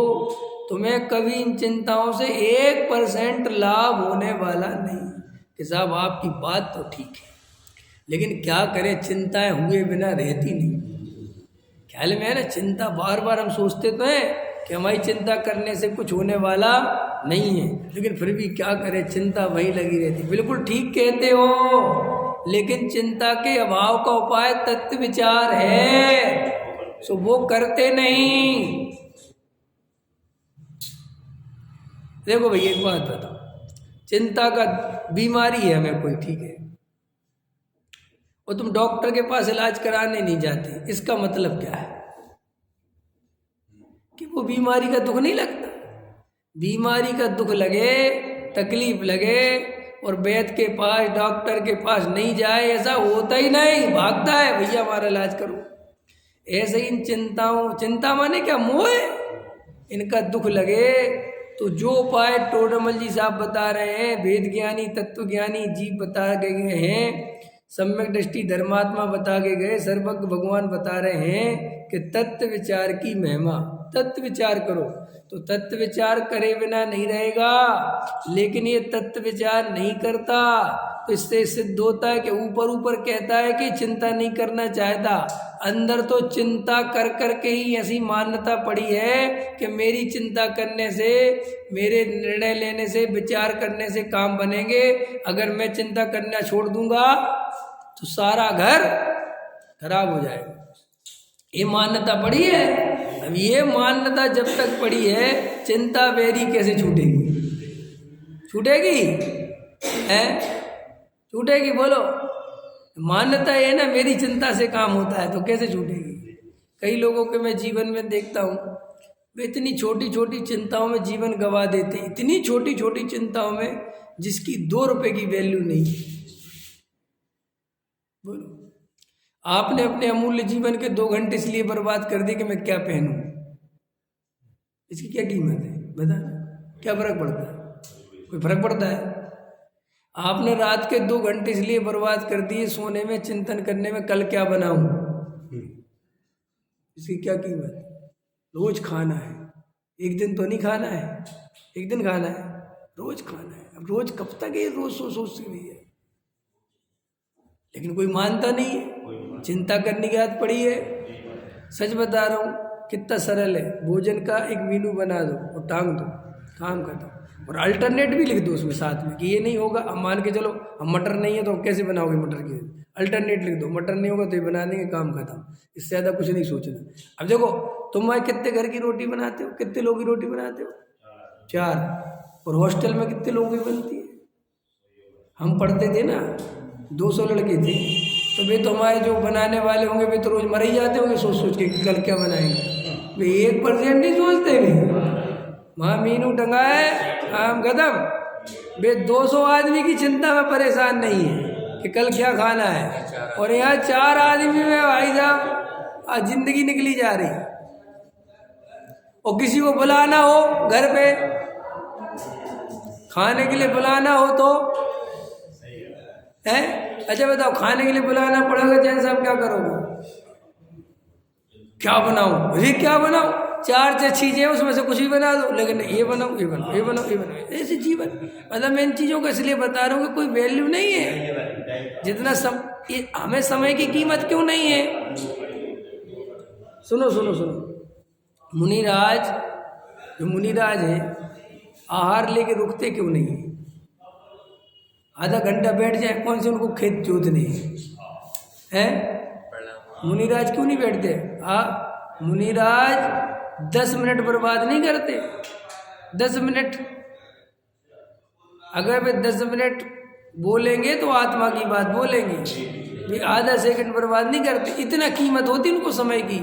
तुम्हें कभी इन चिंताओं से 1% लाभ होने वाला नहीं। कि साहब आपकी बात तो ठीक है, लेकिन क्या करें, चिंताएं हुए बिना रहती नहीं। ख्याल में है ना? चिंता बार बार हम सोचते तो हैं कि हमारी चिंता करने से कुछ होने वाला नहीं है, लेकिन फिर भी क्या करें, चिंता वही लगी रहती। बिल्कुल ठीक कहते हो, लेकिन चिंता के अभाव का उपाय तत्व विचार है, सो वो करते नहीं। देखो भैया एक बात बताओ, चिंता का बीमारी है हमें कोई, ठीक है, और तुम डॉक्टर के पास इलाज कराने नहीं जाते, इसका मतलब क्या है? कि वो बीमारी का दुख नहीं लगता। बीमारी का दुख लगे, तकलीफ लगे, और वैद्य के पास, डॉक्टर के पास नहीं जाए, ऐसा होता ही नहीं, भागता है भैया हमारा इलाज करो। ऐसे ही इन चिंताओं, चिंता माने क्या, मोह, इनका दुख लगे तो जो उपाय टोडरमल जी साहब बता रहे हैं, वेद ज्ञानी तत्व ज्ञानी जी बता गए हैं, सम्यक दृष्टि धर्मात्मा बता के गए, सर्वज्ञ भगवान बता रहे हैं कि तत्व विचार की महिमा। तत्व विचार करो, तो तत्व विचार करे बिना नहीं रहेगा, लेकिन ये तत्व विचार नहीं करता तो इससे सिद्ध होता है कि ऊपर ऊपर कहता है कि चिंता नहीं करना चाहता, अंदर तो चिंता कर कर के ही ऐसी मान्यता पड़ी है कि मेरी चिंता करने से, मेरे निर्णय लेने से, विचार करने से काम बनेंगे, अगर मैं चिंता करना छोड़ दूंगा तो सारा घर खराब हो जाएगा। ये मान्यता पड़ी है। अब ये मान्यता जब तक पड़ी है, चिंता बेरी कैसे छूटेगी? छूटेगी है? छूटेगी? बोलो। मान्यता ये ना, मेरी चिंता से काम होता है, तो कैसे छूटेगी? कई लोगों के मैं जीवन में देखता हूँ, वे इतनी छोटी छोटी चिंताओं में जीवन गंवा देते, इतनी छोटी छोटी चिंताओं में जिसकी 2 रुपए की वैल्यू नहीं। बोलो, आपने अपने अमूल्य जीवन के 2 घंटे इसलिए बर्बाद कर दिए कि मैं क्या पहनूं, इसकी क्या कीमत है? बता, क्या फर्क पड़ता है? कोई फर्क पड़ता है? आपने रात के 2 घंटे इसलिए बर्बाद कर दिए सोने में, चिंतन करने में, कल क्या बनाऊं, इसकी क्या कीमत है? रोज खाना है, एक दिन तो नहीं खाना है, एक दिन खाना है, रोज खाना है। अब रोज कब तक ये रोज सोच रही है? लेकिन कोई मानता नहीं है, चिंता करने की आदत पड़ी है। सच बता रहा हूँ, कितना सरल है, भोजन का एक मेनू बना दो और टांग दो, काम खत्म। और अल्टरनेट भी लिख दो उसमें साथ में कि ये नहीं होगा, अब मान के चलो हम मटर नहीं है तो कैसे बनाओगे मटर की, अल्टरनेट लिख दो, मटर नहीं होगा तो ये बना देंगे, काम खत्म। इससे ज़्यादा कुछ नहीं सोचना। अब देखो, तुम भाई कितने घर की रोटी बनाते हो, कितने लोगों की रोटी बनाते हो? 4। और हॉस्टल में कितने लोगों की बनती है? हम पढ़ते थे ना, 200 लड़के थे, तो वे तो हमारे जो बनाने वाले होंगे वे तो रोज मर ही जाते होंगे सोच सोच के कि कल क्या बनाएंगे। वे 1% नहीं सोचते भी, वहाँ मीनू टंगा है, काम खत्म। वे 200 आदमी की चिंता में परेशान नहीं है कि कल क्या खाना है, और यहाँ 4 आदमी में भाई साहब आज जिंदगी निकली जा रही। और किसी को बुलाना हो घर पे खाने के लिए, बुलाना हो तो है, अच्छा बताओ, खाने के लिए बुलाना पड़ेगा, जैन साहब क्या करोगे? क्या बनाऊं? अरे क्या बनाऊं? 4 से चीजें उसमें से कुछ भी बना दो, लेकिन ये बनाओ, ये बनाओ, ये बनाओ, ये बनाओ, ऐसे जीवन। मतलब मैं इन चीजों को इसलिए बता रहा हूँ कि कोई वैल्यू नहीं है जितना ये हमें समय की कीमत क्यों नहीं है? सुनो सुनो सुनो, मुनिराज, जो मुनिराज है, आहार लेके रुकते क्यों नहीं? आधा घंटा बैठ जाए, कौन से उनको खेत जोतने हैं? मुनिराज क्यों नहीं बैठते? मुनिराज 10 मिनट बर्बाद नहीं करते। 10 मिनट, अगर वे 10 मिनट बोलेंगे तो आत्मा की बात बोलेंगे, वे आधा सेकंड बर्बाद नहीं करते। इतना कीमत होती उनको समय की।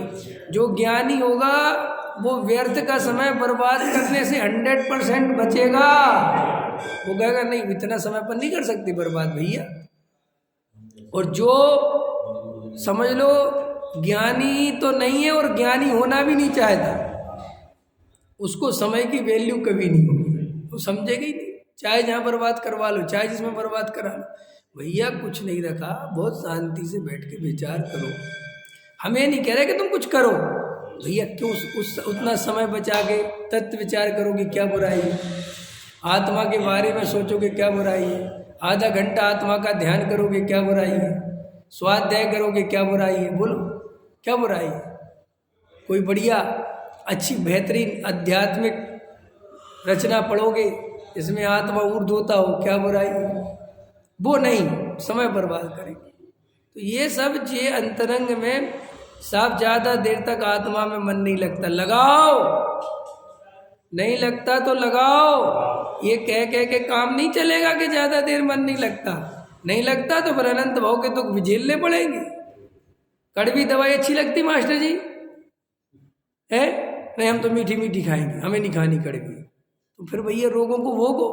जो ज्ञानी होगा वो व्यर्थ का समय बर्बाद करने से 100% बचेगा। वो कहेगा नहीं, इतना समय पर नहीं कर सकती बर्बाद भैया। और जो समझ लो ज्ञानी तो नहीं है और ज्ञानी होना भी नहीं चाहता, उसको समय की वैल्यू कभी नहीं होगी, वो समझेगा ही नहीं। चाहे जहाँ बर्बाद करवा लो, चाहे जिसमें बर्बाद करा लो, भैया कुछ नहीं रखा, बहुत शांति से बैठ के विचार करो। हम ये नहीं कह रहे कि तुम कुछ करो, भैया क्यों उतना समय बचा के तत्व विचार करोगे, क्या बुराई है? आत्मा के बारे में सोचोगे, क्या बुराई है? आधा घंटा आत्मा का ध्यान करोगे, क्या बुराई है? स्वाध्याय करोगे, क्या बुराई है? बोलो, क्या बुराई है? कोई बढ़िया अच्छी बेहतरीन आध्यात्मिक रचना पढ़ोगे, इसमें आत्मा ऊर्ध्व होता हो, क्या बुराई है? वो नहीं, समय बर्बाद करेंगे। तो ये सब जे अंतरंग में साफ, ज़्यादा देर तक आत्मा में मन नहीं लगता, लगाओ, नहीं लगता तो लगाओ। ये कह कह के काम नहीं चलेगा कि ज़्यादा देर मन नहीं लगता। नहीं लगता तो फिर अनंत भाव के दुख झेलने पड़ेंगे। कड़वी दवाई अच्छी लगती मास्टर जी है? नहीं, हम तो मीठी मीठी खाएंगे, हमें नहीं खानी कड़वी। तो फिर भैया रोगों को भोगो,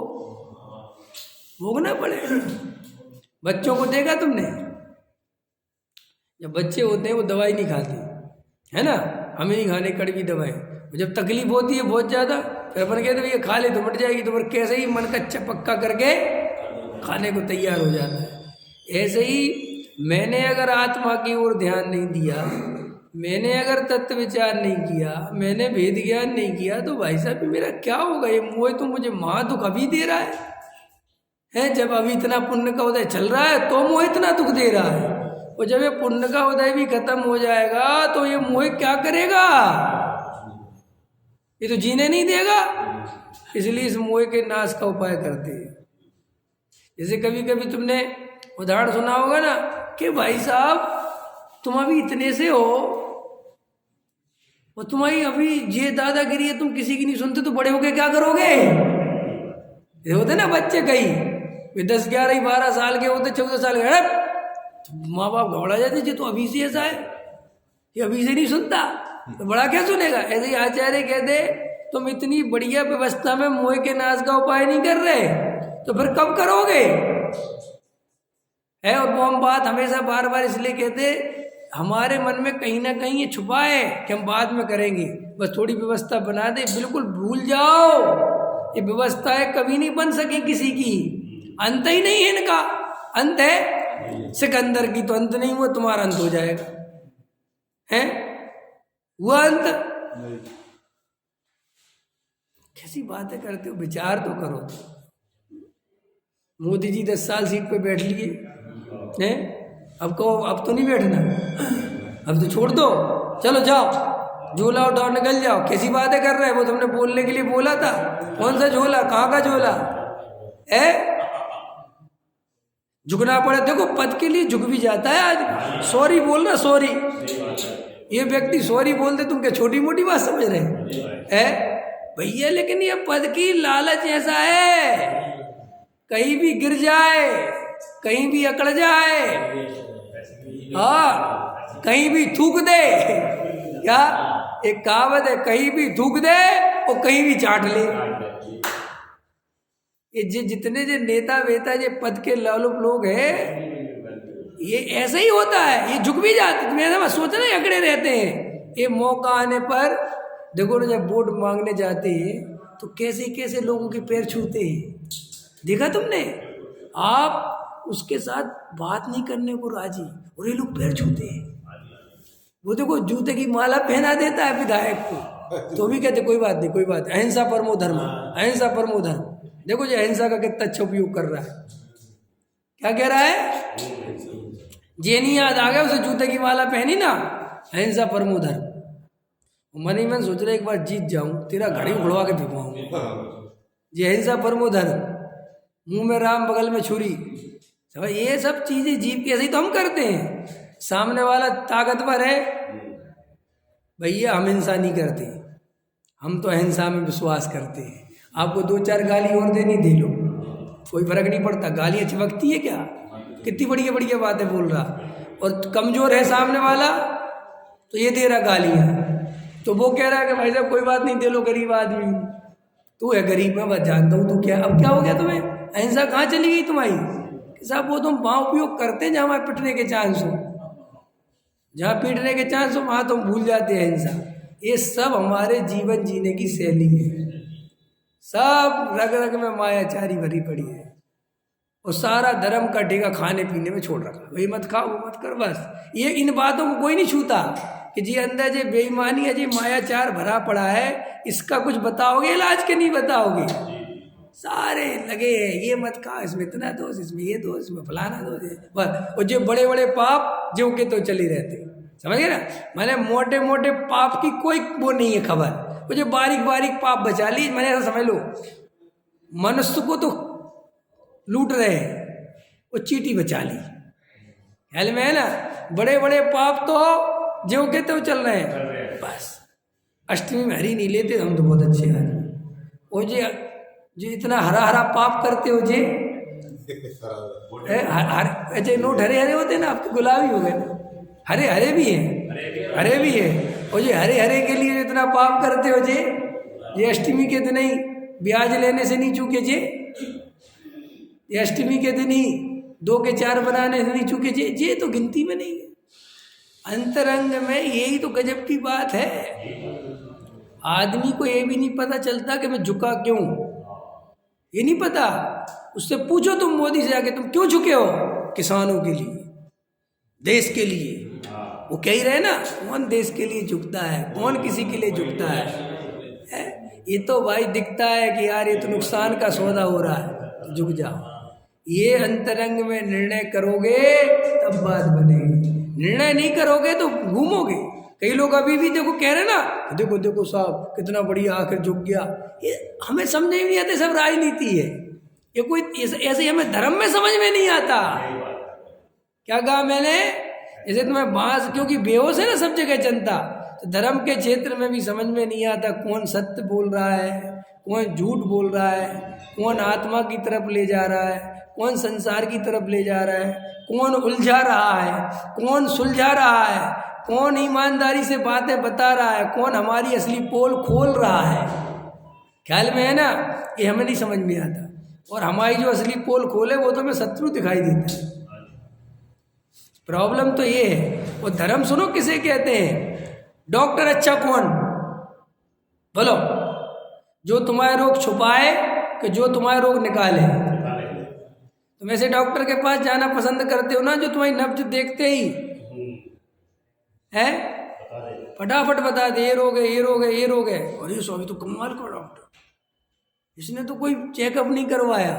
भोगना पड़ेगा। बच्चों को देखा तुमने, जब बच्चे होते हैं वो दवाई नहीं खाते, है ना, हमें नहीं खाने कड़वी दवाएं, जब तकलीफ होती है बहुत ज़्यादा फिर अपन कहते भैया खा ले तो मट जाएगी, तो फिर कैसे ही मन कच्चा पक्का करके खाने को तैयार हो जाता है। ऐसे ही मैंने अगर आत्मा की ओर ध्यान नहीं दिया, मैंने अगर तत्व विचार नहीं किया, मैंने भेद ज्ञान नहीं किया, तो भाई साहब मेरा क्या होगा? ये मोह तो मुझे महादुख अभी दे रहा है। जब अभी इतना पुण्य का उदय चल रहा है तो मोह इतना दुख दे रहा है, और जब ये पुण्य का उदय भी खत्म हो जाएगा तो ये मोह क्या करेगा? ये तो जीने नहीं देगा। इसलिए इस मोह के नाश का उपाय करते हैं। जैसे कभी कभी तुमने उदाहरण सुना होगा ना कि भाई साहब तुम अभी इतने से हो और तुम्हारी अभी ये दादागिरी है, तुम किसी की नहीं सुनते, तो बड़े होके क्या करोगे? ये होते ना बच्चे, कई वे 10, 11, 12 साल के होते, 14 साल के, तो माँ बाप घबरा जाते जी तो अभी से ऐसा है, ये अभी से नहीं सुनता तो बड़ा क्या सुनेगा। ऐसे ही आचार्य कहते तुम इतनी बढ़िया व्यवस्था में मोह के नाश का उपाय नहीं कर रहे, तो फिर कब करोगे? है, और वो हम बात हमेशा बार बार इसलिए कहते हमारे मन में कहीं ना कहीं ये छुपा है कि हम बाद में करेंगे, बस थोड़ी व्यवस्था बना दे, बिल्कुल भूल जाओ। ये व्यवस्थाएं कभी नहीं बन सके किसी की, अंत ही नहीं है इनका। अंत है सिकंदर की तो अंत नहीं हुआ, तुम्हारा अंत हो जाएगा। है हुआ अंत? कैसी बातें करते हो, विचार तो करो। मोदी जी 10 साल सीट पे बैठ लिए हैं, अब कहो अब तो नहीं बैठना, अब तो छोड़ दो, चलो जाओ झोला उठाओ निकल जाओ। कैसी बातें कर रहे हैं? वो तुमने बोलने के लिए बोला था, कौन सा झोला, कहाँ का झोला है? झुकना पड़े, देखो पद के लिए झुक भी जाता है। आज सॉरी बोल रहा, सॉरी, ये व्यक्ति सॉरी बोल दे, तुम क्या छोटी मोटी बात समझ रहे हैं भैया? लेकिन ये पद की लालच ऐसा है, कहीं भी गिर जाए, कहीं भी अकड़ जाए, हाँ कहीं भी थूक दे, क्या एक कहावत है, कहीं भी थूक दे और कहीं भी चाट ले। ये जितने जो नेता वेता जो पद के लालुप लोग हैं, ये ऐसा ही होता है, ये झुक भी जाते। मेरा सोच रहे अकड़े रहते हैं। ये मौका आने पर देखो ना, जब वोट मांगने जाते हैं तो कैसे कैसे लोगों के पैर छूते हैं, देखा तुमने? आप उसके साथ बात नहीं करने को राजी और ये लोग पैर छूते हैं। वो देखो जूते की माला पहना देता है विधायक को, तो भी कहते कोई बात नहीं, कोई बात, अहिंसा परमो धर्म, अहिंसा परमो धर्म। देखो जो अहिंसा का कितना अच्छा उपयोग कर रहा है, क्या कह रहा है? जे नहीं याद आ गया, उसे जूते की माला पहनी ना, अहिंसा परमो धर्म। मन ही मन सोच रहे एक बार जीत जाऊं, तेरा घड़ी उखड़वा के फेंकवाऊंगा। जे अहिंसा परमो धर्म, मुंह में राम बगल में छुरी, ये सब चीजें जीव कैसे ही तो हम करते हैं। सामने वाला ताकतवर है, भैया हम हिंसा नहीं करते, हम तो अहिंसा में विश्वास करते हैं। आपको 2-4 गाली और देनी, दे लो, कोई फर्क नहीं पड़ता। गालियाँ चिपकती है क्या? कितनी बढ़िया बढ़िया बातें बोल रहा, और कमजोर है सामने वाला तो ये दे रहा गालियाँ, तो वो कह रहा है कि भाई साहब कोई बात नहीं, दे लो, गरीब आदमी हूँ। तू है गरीब, मैं बस जानता हूँ, तो क्या अब क्या हो गया तुम्हें? अहिंसा कहाँ चली गई तुम्हारी? साहब वो तुम वहाँ उपयोग करते हैं जहाँ हमारे पिटने के चांस हो, जहाँ पीटने के चांस हो वहाँ तुम भूल जाते हैं अहिंसा। ये सब हमारे जीवन जीने की शैली है, सब रग रग में मायाचारी भरी पड़ी है, और सारा धर्म का ठेका खाने पीने में छोड़ रखा। वही मत खाओ, वो मत कर, बस। ये इन बातों को कोई नहीं छूता कि जी अंदर जो बेईमानी है, जी मायाचार भरा पड़ा है, इसका कुछ बताओगे इलाज के? नहीं बताओगे। सारे लगे हैं, ये मत खा, इसमें इतना दोष, इसमें ये दोष, इसमें फलाना दोष है, बस। और जो बड़े बड़े पाप जो के तो चले रहते, समझ गए ना? मैंने मोटे मोटे पाप की कोई वो नहीं है खबर, वो जो बारीक बारीक पाप बचा ली, मैंने ऐसा समझ लो मनुष्य को तो लूट रहे हैं, वो चींटी बचा ली, ख्याल में है ना? बड़े बड़े पाप तो जो के तो चल रहे हैं, बस। अष्टमी में हरी नहीं लेते हम तो बहुत अच्छे हैं। वो जो इतना हरा हरा पाप करते हो जे, ऐसे नोट हरे हरे होते ना, आपके गुलाबी हो गए, हरे हरे भी हैं, हरे भी है। और ये हरे हरे के लिए इतना पाप करते हो जे, ये अष्टमी के दिन ही ब्याज लेने से नहीं चूके जे, ये अष्टमी के दिन ही 2 के 4 बनाने नहीं चूके, ये तो गिनती में नहीं है। अंतरंग में यही तो गजब की बात है। आदमी को ये भी नहीं पता चलता कि मैं झुका क्यों, ये नहीं पता। उससे पूछो तुम मोदी से जाके, तुम क्यों झुके हो? किसानों के लिए, देश के लिए। वो कह ही रहे ना, कौन देश के लिए झुकता है, कौन किसी के लिए झुकता है? ये तो भाई दिखता है कि यार ये तो नुकसान का सौदा हो रहा है, तो झुक जाओ। ये अंतरंग में निर्णय करोगे तब बात बनेगी, निर्णय नहीं करोगे तो घूमोगे। कई लोग अभी भी देखो कह रहे ना, देखो देखो साहब कितना बढ़िया आखिर झुक गया। ये हमें समझ में नहीं आते, सब राजनीति है। ये कोई ऐसे हमें धर्म में समझ में नहीं आता। क्या कहा मैंने? जैसे तुम्हें बांस, क्योंकि बेहोश है ना सब जगह जनता, तो धर्म के क्षेत्र में भी समझ में नहीं आता कौन सत्य बोल रहा है, कौन झूठ बोल रहा है, कौन आत्मा की तरफ ले जा रहा है, कौन संसार की तरफ ले जा रहा है, कौन उलझा रहा है, कौन सुलझा रहा है, कौन ईमानदारी से बातें बता रहा है, कौन हमारी असली पोल खोल रहा है। ख्याल में है ना? ये हमें नहीं समझ में आता। और हमारी जो असली पोल खोले वो तो हमें शत्रु दिखाई देता है। प्रॉब्लम तो ये है। वो धर्म सुनो किसे कहते हैं? डॉक्टर अच्छा कौन? बोलो। जो तुम्हारे रोग छुपाए कि जो तुम्हारे रोग निकाले? तुम ऐसे डॉक्टर के पास जाना पसंद करते हो ना जो तुम्हारी नब्ज देखते ही है फटाफट बता दे, ये रोग है, ये रोग है, ये रोग है। और ये स्वामी तो कमाल का डॉक्टर, इसने तो कोई चेकअप नहीं करवाया।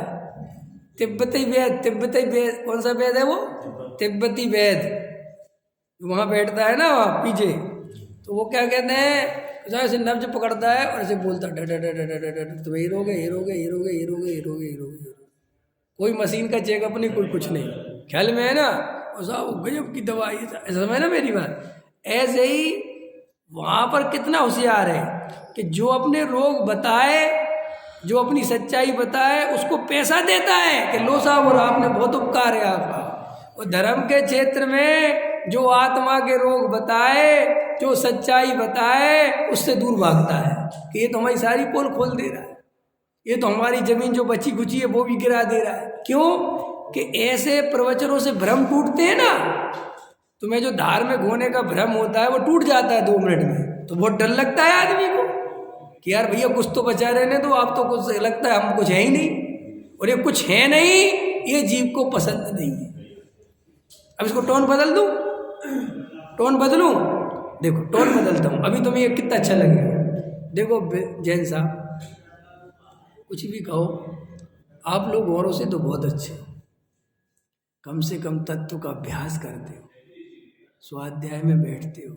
तिब्बती वैद, कौन सा वैद है वो? तिब्बती वैद, वहाँ बैठता है ना वहाँ पीछे, तो वो क्या कहते हैं, ऐसे नब्ज पकड़ता है और ऐसे बोलता है तो ये रोग है, ये रोग है, ये रोग है, ये रोग है, ये रोग है, ये रोग है। कोई मशीन का चेकअप नहीं, कोई कुछ नहीं। ख्याल में है ना? और साहब गजब की दवाई, ऐसा समझ ना मेरी बात। ऐसे ही वहाँ पर कितना होशियार है कि जो अपने रोग बताए, जो अपनी सच्चाई बताए, उसको पैसा देता है कि लो साहब और आपने बहुत उपकार है आपका। और धर्म के क्षेत्र में जो आत्मा के रोग बताए, जो सच्चाई बताए, उससे दूर भागता है कि ये तो हमारी सारी पोल खोल दे रहा है, ये तो हमारी जमीन जो बची खुची है वो भी गिरा दे रहा है। क्यों? कि ऐसे प्रवचनों से भ्रम टूटते हैं ना। तुम्हें जो धार्मिक होने का भ्रम होता है वो टूट जाता है 2 मिनट में। तो बहुत डर लगता है आदमी को कि यार भैया कुछ तो बचा रहने दो, आप तो कुछ लगता है हम कुछ है ही नहीं, और ये कुछ है नहीं, ये जीव को पसंद नहीं है। अब इसको टोन बदल दूं, टोन बदलूं? देखो टोन बदलता हूँ। अभी तुम्हें ये कितना अच्छा लगेगा। देखो जैन साहब, कुछ भी कहो, आप लोग औरों से तो बहुत अच्छे हो, कम से कम तत्व का अभ्यास करते हो, स्वाध्याय में बैठते हो,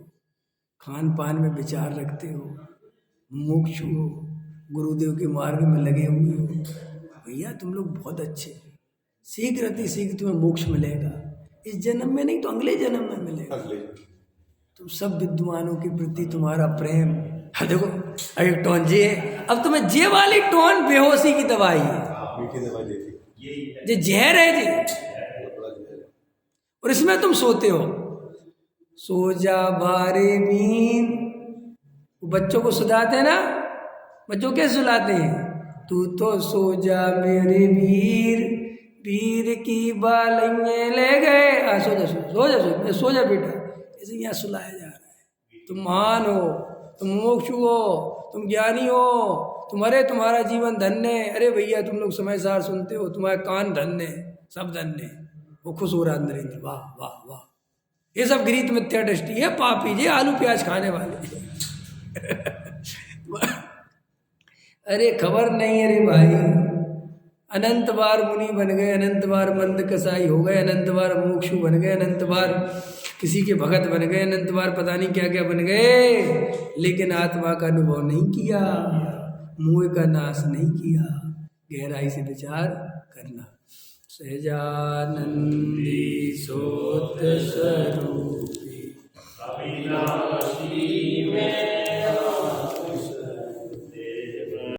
खान पान में विचार रखते हो, मुमुक्षु हो, गुरुदेव के मार्ग में लगे हुए हो। भैया तुम लोग बहुत अच्छे, शीघ्र अति शीघ्र तुम्हें मोक्ष मिलेगा। इस जन्म में नहीं तो अगले जन्म में मिलेगा। तुम सब विद्वानों के प्रति तुम्हारा प्रेम। हाँ देखो अरे टोन जे, अब तुम्हें जे वाली टोन बेहोशी की दवाई है, जे जहर है जी, और इसमें तुम सोते हो। सो जा बारे मीन, बच्चों को सुलाते हैं ना, बच्चों कैसे सुलाते हैं? तू तो सो जा मेरे वीर, वीर की बालें ले गए। सो जा, सो जा, सो जा बेटा। ऐसे यहाँ सुलाया जा रहा है। तुम महान हो, तुम मोक्षु हो, तुम ज्ञानी हो, तुम्हारा जीवन धन्य है। अरे भैया तुम लोग समय सार सुनते हो, तुम्हारे कान धन्य है, सब धन्य है। वो खुश हो रहा नरेंद्र, वाह वाह वाह। ये सब गृहीत मिथ्या दृष्टि है, पापी जी, आलू प्याज खाने वाले। अरे खबर नहीं है रे भाई, अनंत बार मुनि बन गए, अनंत बार मंद कसाई हो गए, अनंत बार मोक्षु बन गए, अनंत बार किसी के भगत बन गए, अनंत बार पता नहीं क्या क्या बन गए, लेकिन आत्मा का अनुभव नहीं किया, मोह का नाश नहीं किया। गहराई से विचार करना। सहजानंदी सोत स्वरूप